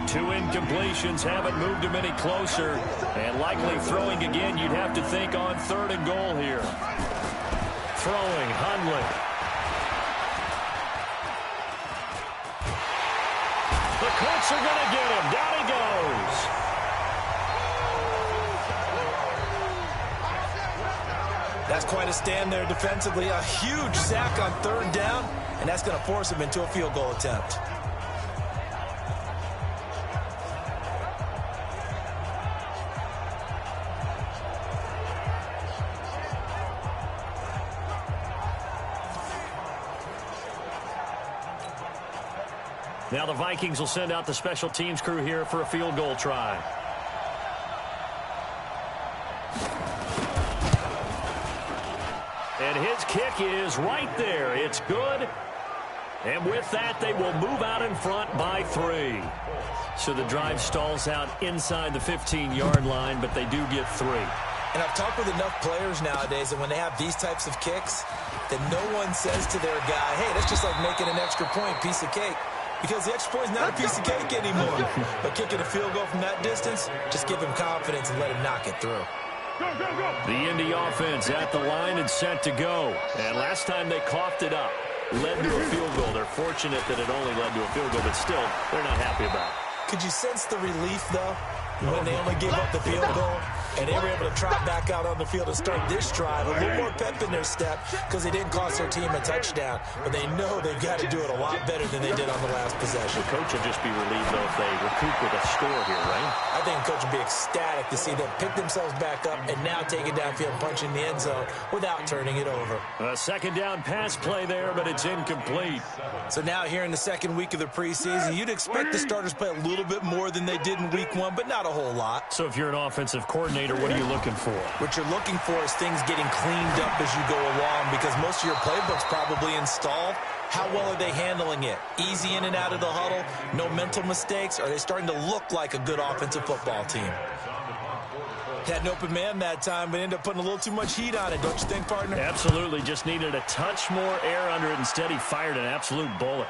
2 incompletions haven't moved him any closer. And likely throwing again, you'd have to think on 3rd and goal here. Throwing, Hundley. The Colts are going to get him. Down he goes. That's quite a stand there defensively. A huge sack on 3rd down, and that's going to force him into a field goal attempt. Now the Vikings will send out the special teams crew here for a field goal try. And his kick is right there. It's good. And with that, they will move out in front by 3. So the drive stalls out inside the 15-yard line, but they do get 3. And I've talked with enough players nowadays that when they have these types of kicks, that no one says to their guy, hey, that's just like making an extra point, piece of cake. Because the extra point is not a piece of cake anymore. But kicking a field goal from that distance, just give him confidence and let him knock it through. The Indy offense at the line and set to go. And last time they coughed it up, led to a field goal. They're fortunate that it only led to a field goal, but still, they're not happy about it. Could you sense the relief, though, when they only gave up the field goal? And they were able to trot back out on the field and start this drive. A little more pep in their step because they didn't cost their team a touchdown. But they know they've got to do it a lot better than they did on the last possession. The coach will just be relieved, though, if they recoup with a score here, right? I think the coach will be ecstatic to see them pick themselves back up and now take it downfield, punch in the end zone without turning it over. A second down pass play there, but it's incomplete. So now here in the second week of the preseason, you'd expect the starters play a little bit more than they did in week 1, but not a whole lot. So if you're an offensive coordinator, what are you looking for? What you're looking for is things getting cleaned up as you go along because most of your playbook's probably installed. How well are they handling it? Easy in and out of the huddle? No mental mistakes? Are they starting to look like a good offensive football team? Had an open man that time, but ended up putting a little too much heat on it, don't you think, partner? Absolutely. Just needed a touch more air under it. Instead, he fired an absolute bullet.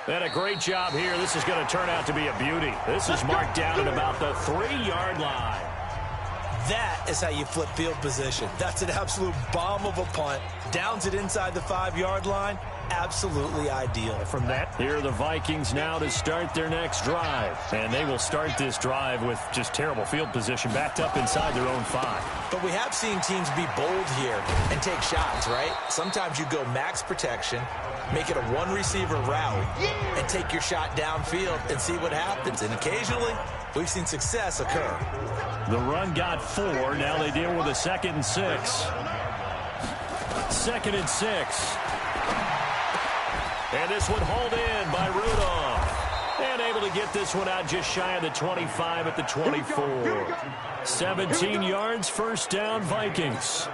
And a great job here. This is going to turn out to be a beauty. This is marked down at about the 3-yard line. That is how you flip field position. That's an absolute bomb of a punt. Downs it inside the 5-yard line. Absolutely ideal. From that, here are the Vikings now to start their next drive. And they will start this drive with just terrible field position, backed up inside their own 5. But we have seen teams be bold here and take shots, right? Sometimes you go max protection, make it a one-receiver route, and take your shot downfield and see what happens. And occasionally, we've seen success occur. The run got 4. Now they deal with a 2nd and 6. 2nd and 6. And this one hauled in by Rudolph. And able to get this one out just shy of the 25 at the 24. 17 yards, first down, Vikings.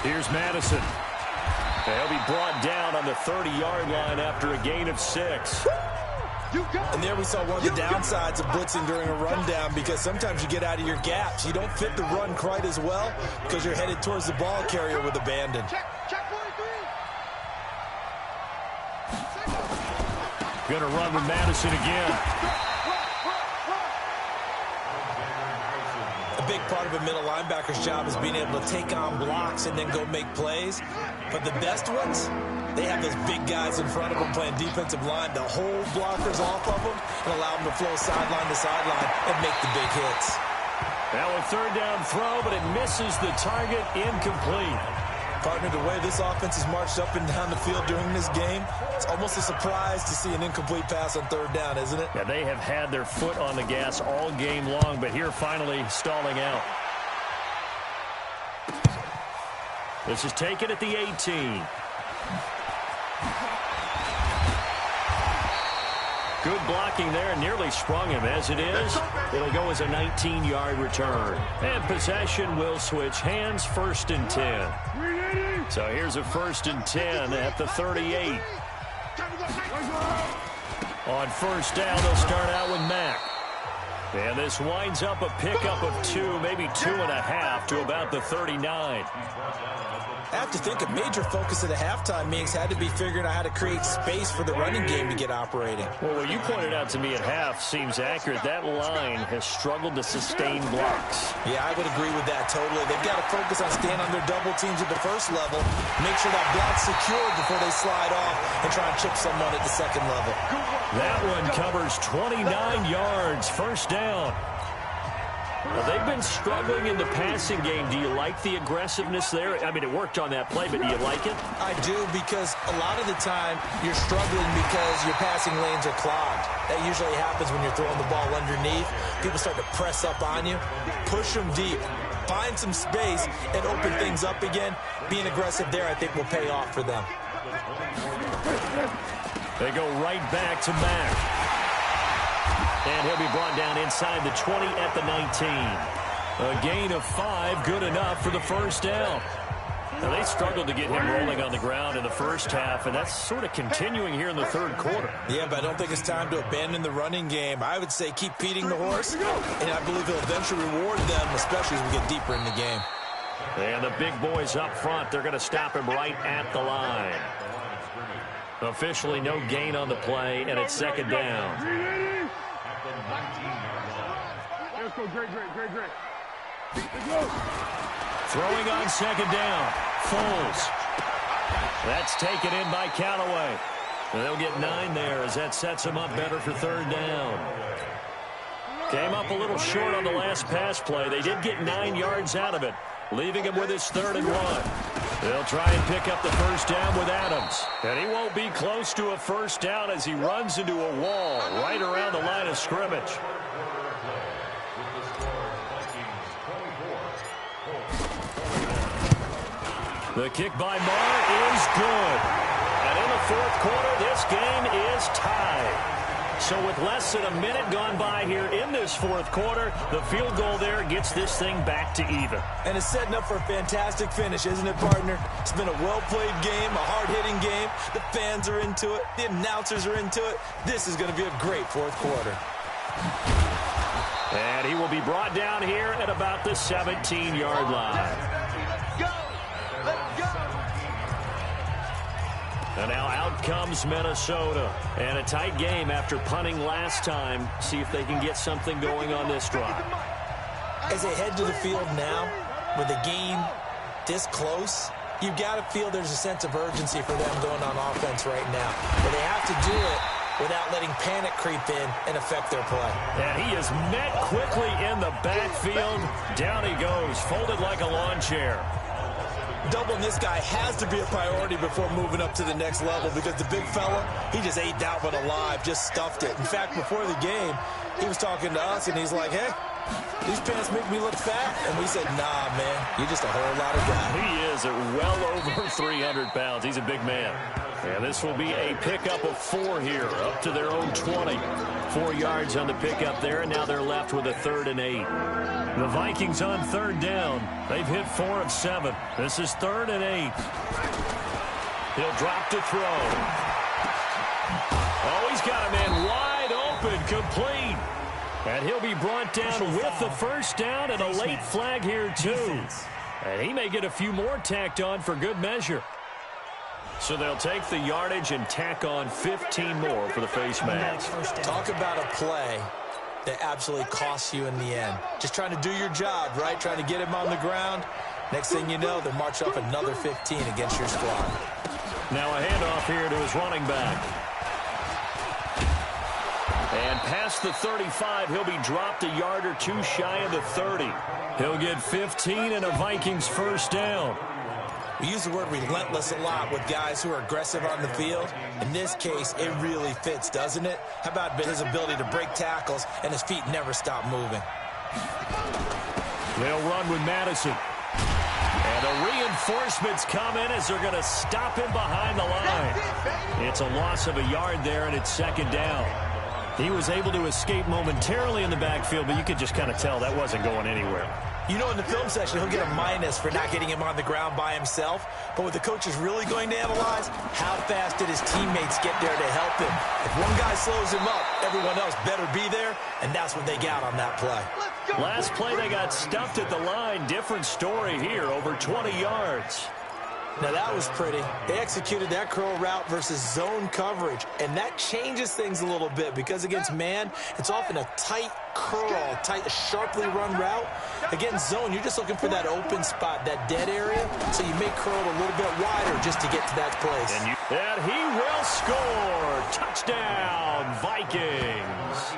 Here's Madison. He'll be brought down on the 30-yard line after a gain of 6. And there we saw one of the downsides of blitzing during a rundown, because sometimes you get out of your gaps. You don't fit the run quite as well because you're headed towards the ball carrier with abandon. Going to run with Madison again. A big part of a middle linebacker's job is being able to take on blocks and then go make plays. But the best ones, they have those big guys in front of them playing defensive line to hold blockers off of them and allow them to flow sideline to sideline and make the big hits. Now a 3rd down throw, but it misses the target, incomplete. Partner, the way this offense has marched up and down the field during this game, it's almost a surprise to see an incomplete pass on 3rd down, isn't it? Yeah, they have had their foot on the gas all game long, but here finally stalling out. This is taken at the 18. Good blocking there, nearly sprung him. As it is, it'll go as a 19-yard return. And possession will switch hands, 1st and 10. So here's a 1st and 10 at the 38. On 1st down, they'll start out with Mack. And this winds up a pickup of 2, maybe 2.5 to about the 39. I have to think a major focus of the halftime meetings had to be figuring out how to create space for the running game to get operating. Well, what you pointed out to me at half seems accurate. That line has struggled to sustain blocks. Yeah, I would agree with that totally. They've got to focus on staying on their double teams at the 1st level, make sure that block's secured before they slide off and try and chip someone at the 2nd level. That one covers 29 yards, 1st down. Well, they've been struggling in the passing game. Do you like the aggressiveness there? I mean, it worked on that play, but do you like it? I do, because a lot of the time you're struggling because your passing lanes are clogged. That usually happens when you're throwing the ball underneath. People start to press up on you. Push them deep. Find some space and open things up again. Being aggressive there, I think, will pay off for them. They go right back to Mack. And he'll be brought down inside the 20 at the 19. A gain of 5, good enough for the 1st down. Now, they struggled to get him rolling on the ground in the 1st half, and that's sort of continuing here in the 3rd quarter. Yeah, but I don't think it's time to abandon the running game. I would say keep feeding the horse, and I believe he'll eventually reward them, especially as we get deeper in the game. And the big boys up front, they're going to stop him right at the line. Officially no gain on the play, and it's 2nd down. Let's go, great. Throwing on 2nd down. Foles. That's taken in by Callaway. And they'll get 9 there as that sets them up better for 3rd down. Came up a little short on the last pass play. They did get 9 yards out of it, leaving him with his 3rd and 1. They'll try and pick up the 1st down with Adams. And he won't be close to a 1st down as he runs into a wall right around the line of scrimmage. The kick by Marr is good. And in the 4th quarter, this game is tied. So with less than a minute gone by here in this 4th quarter, the field goal there gets this thing back to even. And it's setting up for a fantastic finish, isn't it, partner? It's been a well-played game, a hard-hitting game. The fans are into it. The announcers are into it. This is going to be a great 4th quarter. And he will be brought down here at about the 17-yard line. And now out comes Minnesota. And a tight game after punting last time. See if they can get something going on this drive. As they head to the field now, with the game this close, you've got to feel there's a sense of urgency for them going on offense right now. But they have to do it without letting panic creep in and affect their play. And he is met quickly in the backfield. Down he goes, folded like a lawn chair. Doubling this guy has to be a priority before moving up to the next level because the big fella, he just ate that one alive, just stuffed it. In fact, before the game, he was talking to us, and he's like, hey, these pants make me look fat. And we said, nah, man, you're just a whole lot of guy. He is at well over 300 pounds. He's a big man. And this will be a pickup of 4 here, up to their own 20. 4 yards on the pickup there, and now they're left with a 3rd and 8. The Vikings on 3rd down. They've hit 4 of 7. This is 3rd and 8. He'll drop to throw. Oh, he's got a man wide open, complete. And he'll be brought down with the first down and a late flag here, too. And he may get a few more tacked on for good measure. So they'll take the yardage and tack on 15 more for the face mask. Talk about a play that absolutely costs you in the end. Just trying to do your job, right? Trying to get him on the ground. Next thing you know, they'll march up another 15 against your squad. Now a handoff here to his running back. And past the 35, he'll be dropped a yard or 2 shy of the 30. He'll get 15 and a Vikings first down. We use the word relentless a lot with guys who are aggressive on the field. In this case, it really fits, doesn't it? How about his ability to break tackles and his feet never stop moving? They'll run with Madison. And the reinforcements come in as they're going to stop him behind the line. It's a loss of a yard there, and it's 2nd down. He was able to escape momentarily in the backfield, but you could just kind of tell that wasn't going anywhere. You know, in the film section, he'll get a minus for not getting him on the ground by himself. But what the coach is really going to analyze, how fast did his teammates get there to help him? If one guy slows him up, everyone else better be there, and that's what they got on that play. Last play, they got stuffed at the line. Different story here, over 20 yards. Now, that was pretty. They executed that curl route versus zone coverage, and that changes things a little bit because against man, it's often a tight curl, tight, sharply run route. Against zone, you're just looking for that open spot, that dead area, so you may curl it a little bit wider just to get to that place. And he will score. Touchdown, Vikings.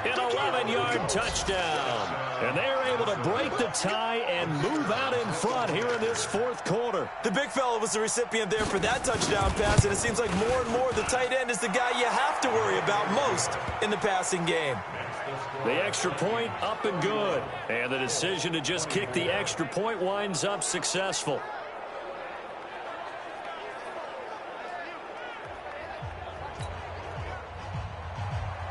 An 11-yard touchdown. And they're able to break the tie and move out in front here in this 4th quarter. The big fella was the recipient there for that touchdown pass, and it seems like more and more the tight end is the guy you have to worry about most in the passing game. The extra point up and good. And the decision to just kick the extra point winds up successful.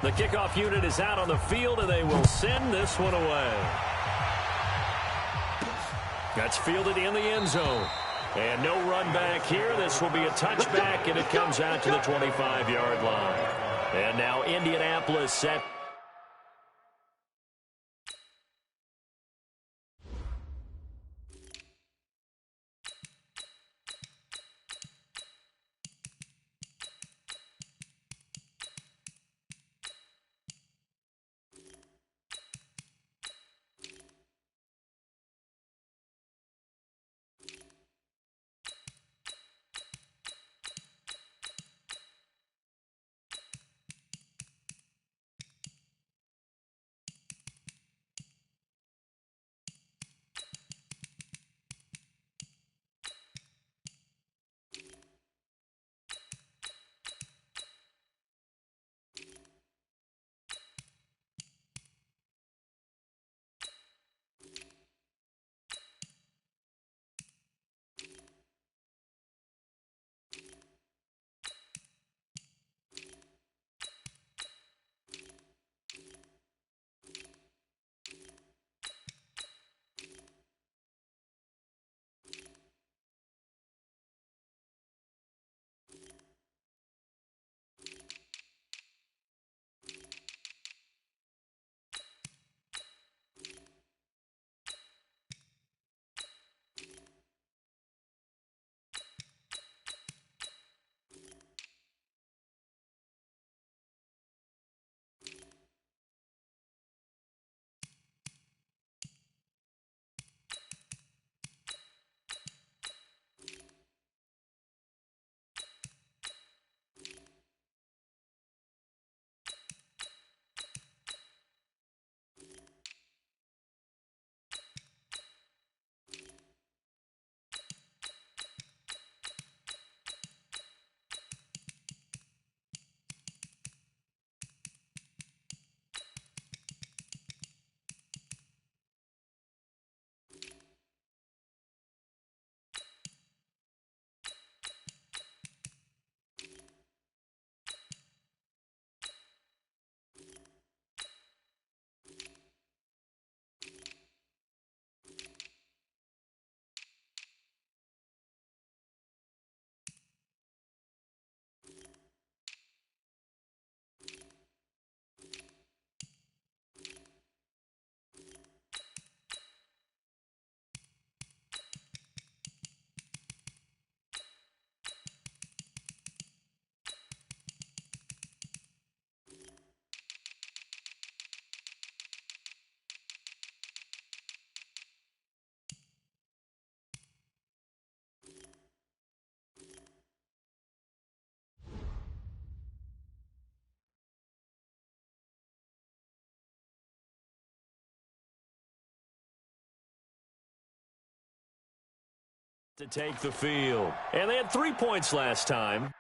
The kickoff unit is out on the field, and they will send this one away. That's fielded in the end zone. And no run back here. This will be a touchback, and it comes out to the 25-yard line. And now Indianapolis set. To take the field. And they had 3 points last time.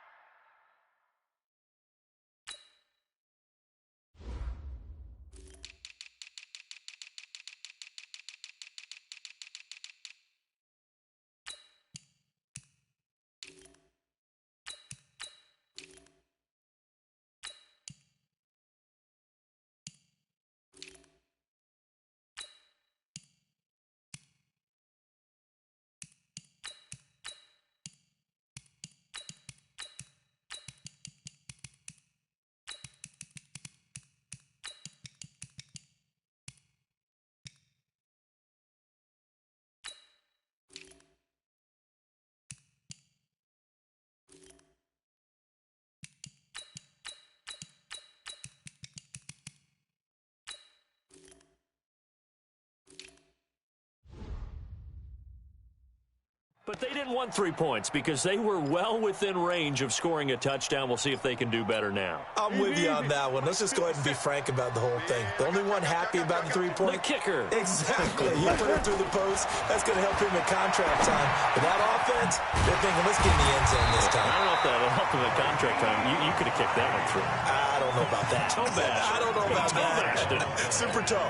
But they didn't want 3 points because they were well within range of scoring a touchdown. We'll see if they can do better now. I'm with you on that one. Let's just go ahead and be frank about the whole thing. The only one happy about the 3-point? The kicker. Exactly. He put it through the post. That's going to help him in contract time. But that offense, they're thinking, let's get in the end zone this time. I don't know if that'll help him in contract time. You could have kicked that one through. I don't know about that. I don't know about that. Super tough.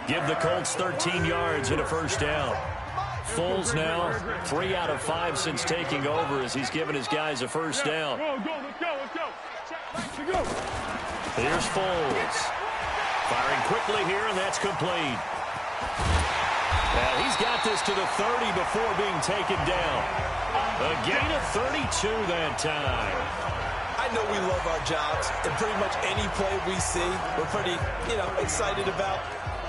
Give the Colts 13 yards and a first down. Foles now 3 out of 5 since taking over as he's given his guys a first down. Let's go. Here's Foles. Firing quickly here, and that's complete. And he's got this to the 30 before being taken down. A gain of 32 that time. I know we love our jobs, and pretty much any play we see, we're pretty, excited about.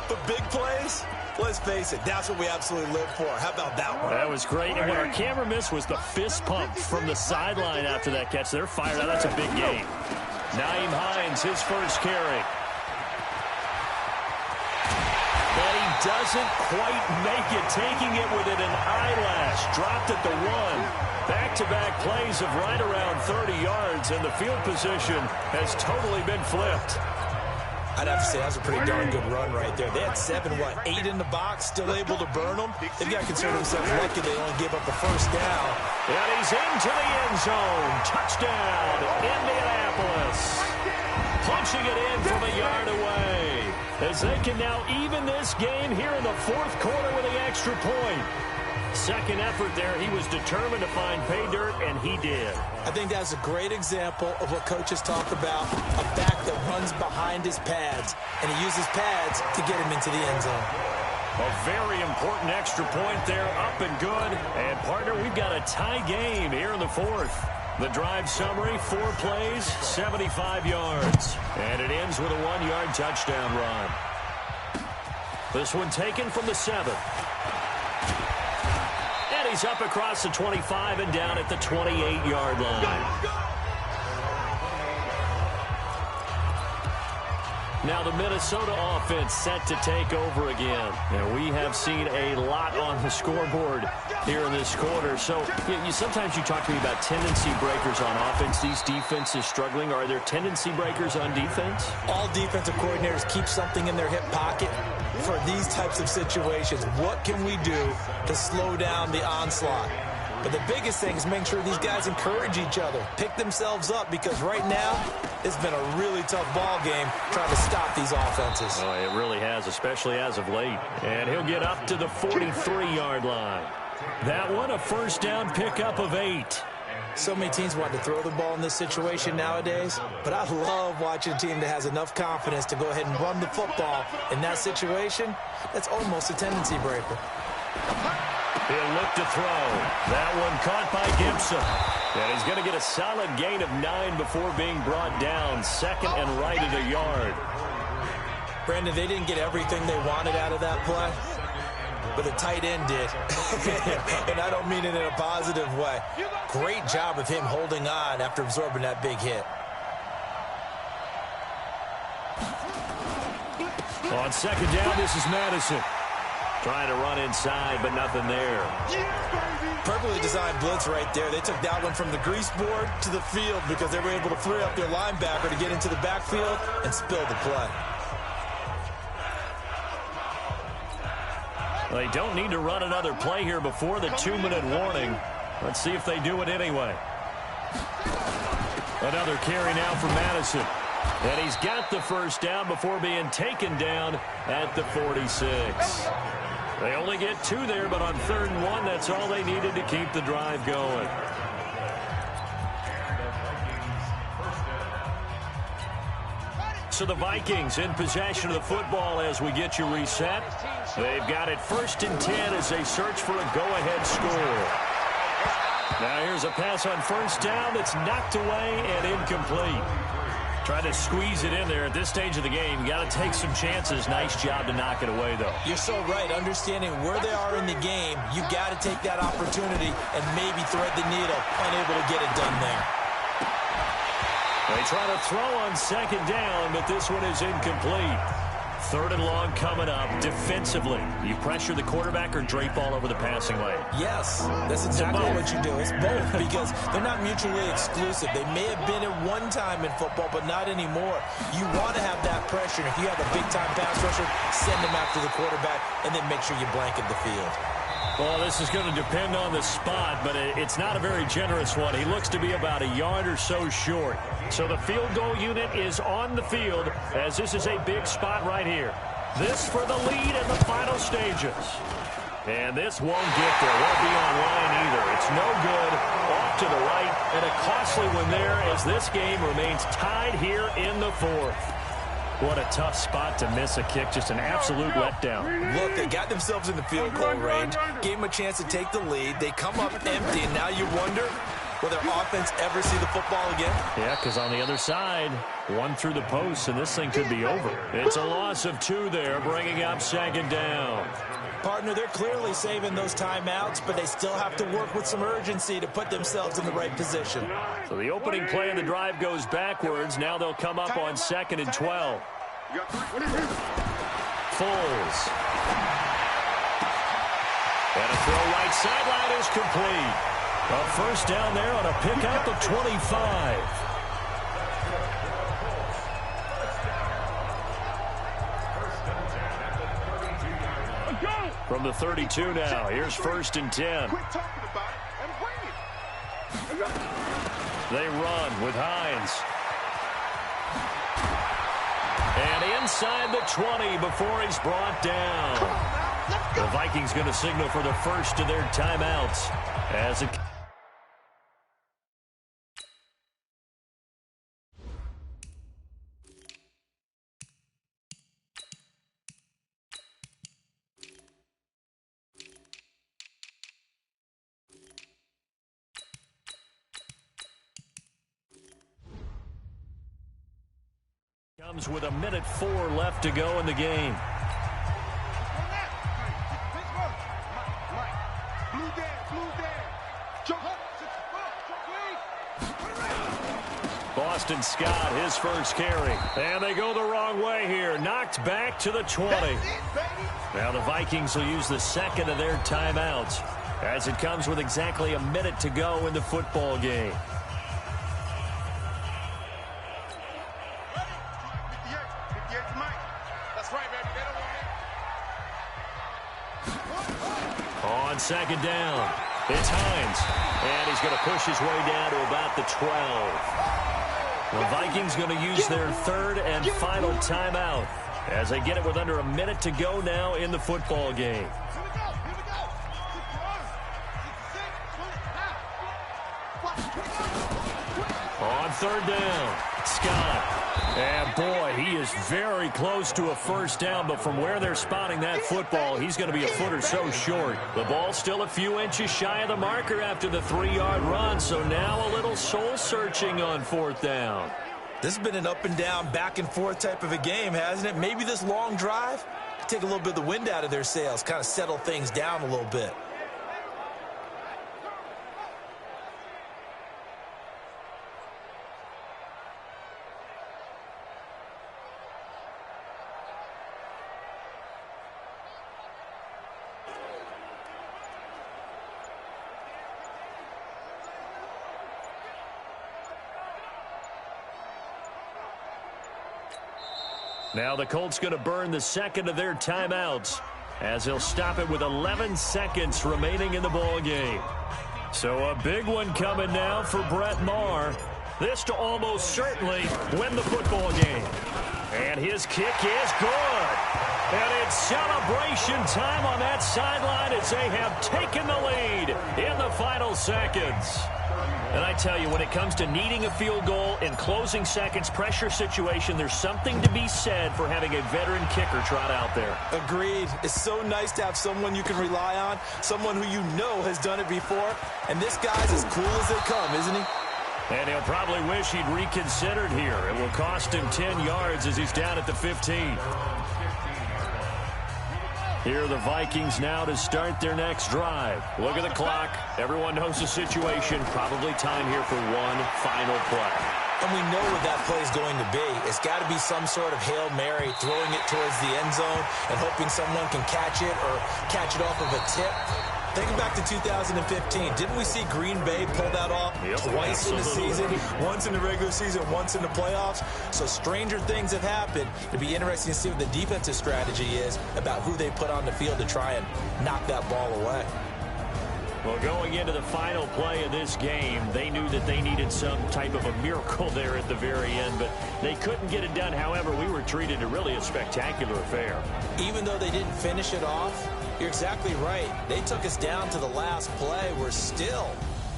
But big plays, let's face it, that's what we absolutely live for. How about that one? That was great. And what our camera missed was the fist pump from the sideline after that catch. They're fired out. That's a big gain. Nyheim Hines, his first carry. But he doesn't quite make it, taking it within an eyelash. Dropped at the 1. Back-to-back plays of right around 30 yards, and the field position has totally been flipped. I'd have to say that was a pretty darn good run right there. They had 8 in the box, still able to burn them. They've got to consider themselves lucky they only gave up a first down. And he's into the end zone. Touchdown, Indianapolis. Punching it in from a yard away as they can now even this game here in the 4th quarter with the extra point. Second effort there, he was determined to find pay dirt, and he did. I think that's a great example of what coaches talk about, a back that runs behind his pads, and he uses pads to get him into the end zone. A very important extra point there, up and good. And, partner, we've got a tie game here in the 4th. The drive summary, 4 plays, 75 yards. And it ends with a 1-yard touchdown run. This one taken from the 7th. He's up across the 25 and down at the 28-yard line. Now the Minnesota offense set to take over again. Now we have seen a lot on the scoreboard here in this quarter. So sometimes you talk to me about tendency breakers on offense. These defenses struggling. Are there tendency breakers on defense? All defensive coordinators keep something in their hip pocket for these types of situations. What can we do to slow down the onslaught? But the biggest thing is making sure these guys encourage each other, pick themselves up, because right now it's been a really tough ball game trying to stop these offenses. Oh, it really has, especially as of late. And he'll get up to the 43-yard line. That one, a first down pickup of 8. So many teams want to throw the ball in this situation nowadays, but I love watching a team that has enough confidence to go ahead and run the football. In that situation, that's almost a tendency breaker. He'll look to throw. That one caught by Gibson. And he's going to get a solid gain of 9 before being brought down. Second and right at a yard. Brandon, they didn't get everything they wanted out of that play, but the tight end did. And I don't mean it in a positive way. Great job of him holding on after absorbing that big hit. On second down, this is Madison. Trying to run inside, but nothing there. Perfectly designed blitz right there. They took that one from the grease board to the field because they were able to free up their linebacker to get into the backfield and spill the play. They don't need to run another play here before the 2-minute warning. Let's see if they do it anyway. Another carry now for Madison. And he's got the first down before being taken down at the 46. They only get 2 there, but on 3rd and 1, that's all they needed to keep the drive going. So the Vikings in possession of the football as we get you reset. They've got it 1st and 10 as they search for a go-ahead score. Now here's a pass on 1st down that's knocked away and incomplete. Trying to squeeze it in there at this stage of the game. Got to take some chances. Nice job to knock it away, though. You're so right. Understanding where they are in the game, you got to take that opportunity and maybe thread the needle. Unable to get it done there. They try to throw on 2nd down, but this one is incomplete. 3rd and long coming up. Defensively, you pressure the quarterback or drape all over the passing lane? Yes, that's exactly what you do. It's both because they're not mutually exclusive. They may have been at one time in football, but not anymore. You want to have that pressure. If you have a big-time pass rusher, send him after the quarterback, and then make sure you blanket the field. Well, this is going to depend on the spot, but it's not a very generous one. He looks to be about a yard or so short. So the field goal unit is on the field as this is a big spot right here. This for the lead in the final stages. And this won't get there. Won't be on line either. It's no good. Off to the right. And a costly one there as this game remains tied here in the 4th. What a tough spot to miss a kick. Just an absolute letdown. Look, they got themselves in the field goal range. Gave them a chance to take the lead. They come up empty, and now you wonder, will their offense ever see the football again? Yeah, because on the other side, 1 through the post, and this thing could be over. It's a loss of 2 there, bringing up 2nd down. Partner, they're clearly saving those timeouts, but they still have to work with some urgency to put themselves in the right position. So the opening play of the drive goes backwards. Now they'll come up on 2nd and 12. Foles. And a throw right sideline is complete. A 1st down there on a pickup of 25. From the 32 now, here's 1st and 10. They run with Hines. And inside the 20 before he's brought down. The Vikings going to signal for the first of their timeouts as it... comes with 1:04 left to go in the game. Boston Scott, his first carry. And they go the wrong way here. Knocked back to the 20. Now the Vikings will use the 2nd of their timeouts as it comes with exactly 1 minute to go in the football game. On 2nd down, it's Hines, and he's going to push his way down to about the 12. The Vikings going to use their 3rd and final timeout as they get it with under 1 minute to go now in the football game. On 3rd down, Scott. And boy, he is very close to a 1st down, but from where they're spotting that football, he's going to be a foot or so short. The ball's still a few inches shy of the marker after the 3-yard run, so now a little soul-searching on 4th down. This has been an up-and-down, back-and-forth type of a game, hasn't it? Maybe this long drive could take a little bit of the wind out of their sails, kind of settle things down a little bit. Now the Colts going to burn the 2nd of their timeouts as he'll stop it with 11 seconds remaining in the ball game. So a big one coming now for Brett Maher. This to almost certainly win the football game. And his kick is good. And it's celebration time on that sideline as they have taken the lead in the final seconds. And I tell you, when it comes to needing a field goal in closing seconds, pressure situation, there's something to be said for having a veteran kicker trot out there. Agreed. It's so nice to have someone you can rely on, someone who you know has done it before. And this guy's as cool as they come, isn't he? And he'll probably wish he'd reconsidered here. It will cost him 10 yards as he's down at the 15. Here are the Vikings now to start their next drive. Look at the clock. Everyone knows the situation. Probably time here for one final play. And we know what that play is going to be. It's got to be some sort of Hail Mary, throwing it towards the end zone and hoping someone can catch it or catch it off of a tip. Thinking back to 2015, didn't we see Green Bay pull that off twice in the season? Once in the regular season, once in the playoffs. So stranger things have happened. It'd be interesting to see what the defensive strategy is about who they put on the field to try and knock that ball away. Well, going into the final play of this game, they knew that they needed some type of a miracle there at the very end, but they couldn't get it done. However, we were treated to really a spectacular affair. Even though they didn't finish it off, you're exactly right. They took us down to the last play. We're still,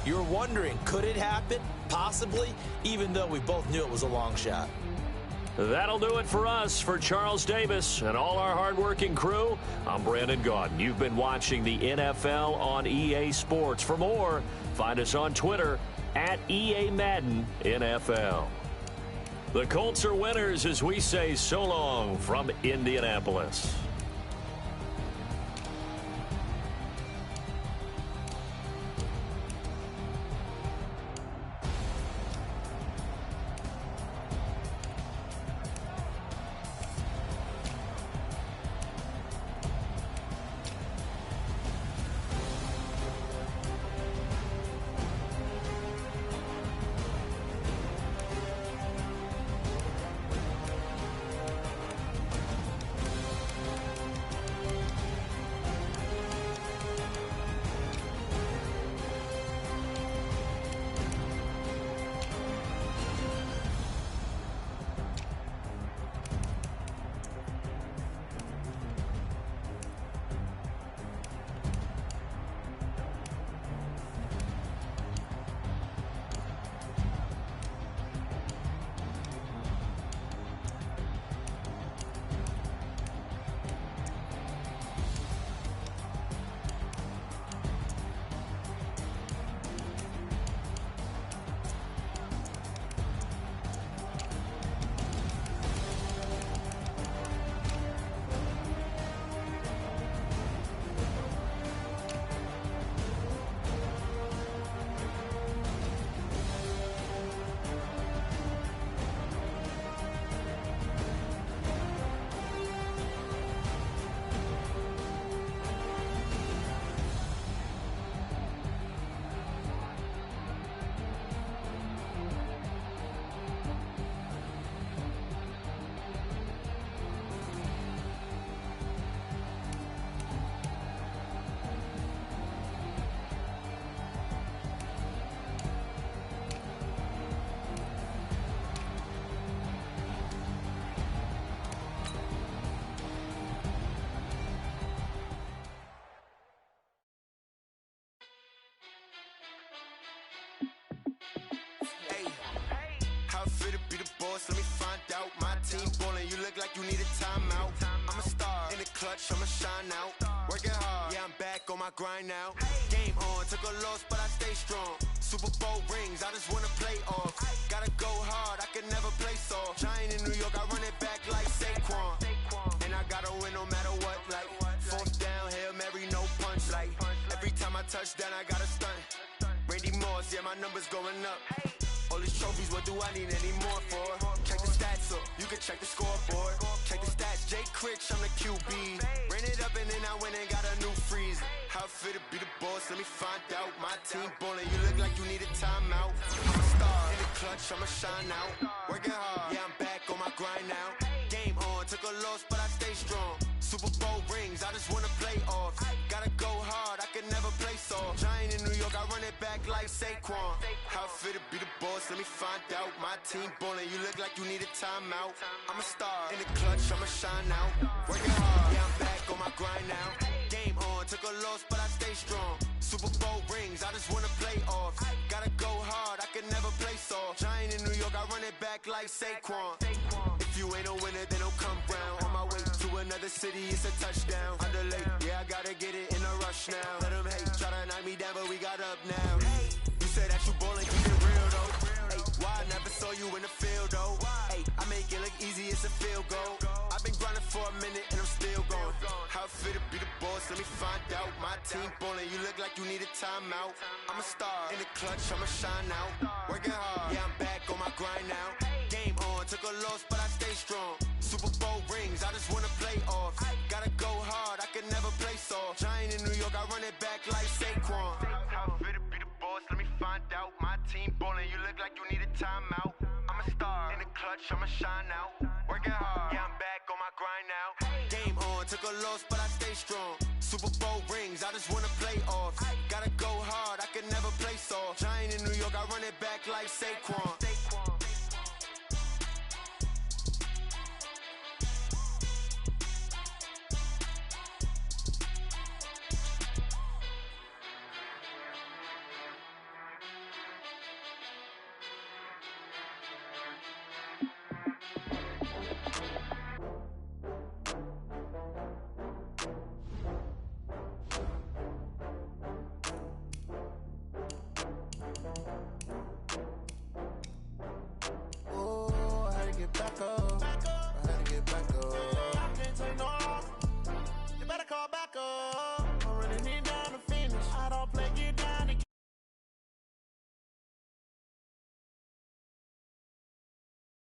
you're wondering, could it happen? Possibly, even though we both knew it was a long shot. That'll do it for us. For Charles Davis and all our hardworking crew, I'm Brandon Gaudin. You've been watching the NFL on EA Sports. For more, find us on Twitter at EA Madden NFL. The Colts are winners as we say so long from Indianapolis. Let me find out. My team ballin', you look like you need a timeout. I'm a star in the clutch, I'ma shine out. Working hard, yeah, I'm back on my grind now. Game on, took a loss, but I stay strong. Super Bowl rings, I just wanna play off. Gotta go hard, I can never play soft. Giant in New York, I run it back like Saquon. And I gotta win no matter what, like fourth down, Hail Mary, no punch. Like every time I touch down, I gotta stunt. Randy Moss, yeah, my numbers going up. All these trophies, what do I need any more for? Check the stats up, you can check the scoreboard. Check the stats, Jay Critch, I'm the QB. Ran it up and then I went and got a new freeze. How it feel to be the boss, let me find out. My team ballin', you look like you need a timeout. I'm a star in the clutch, I'ma shine out. Working hard, yeah, I'm back on my grind now. Game on, took a loss, but I stay strong. Super Bowl rings, I just wanna play off. Gotta go hard, I can never play soft. Giant in New York, I run it back like Saquon. How fit to be the boss, let me find out. My team ballin', you look like you need a timeout. I'm a star, in the clutch, I'ma shine out. Working hard, yeah, I'm back on my grind now. Game on, took a loss, but I stay strong. Super Bowl rings, I just wanna play off. Gotta go hard, I can never play soft. Giant in New York, I run it back like Saquon. If you ain't a winner, then don't come round. On my way to another city, it's a touchdown. Underlay, yeah, I gotta get it in a rush now. Let them hate, try to knock me down, but we got up now. You said that you ballin', keep it real though. Hey, why I never saw you in the field though? Hey, I make it look easy, it's a field goal. I've been grinding for a minute and I'm still going. How fit to be the boss, let me find out. My team ballin', you look like you need a timeout. I'm a star, in the clutch, I'ma shine out. Working hard, yeah, I'm back on my grind now. Game on, took a loss, but I stay strong. Super Bowl rings, I just wanna play off. Gotta go hard, I can never play soft. Giant in New York, I run it back like Saquon. How fit to be the boss, let me find out. My team ballin', you look like you need a timeout. I'm a star, in the clutch, I'ma shine out. Working hard, yeah, I'm back on my grind now. Game on, took a loss, but I stay strong. Super Bowl rings, I just wanna play off. Gotta go hard, I can never play soft. Giant in New York, I run it back like Saquon. Back up. I had to get back up. I can't take no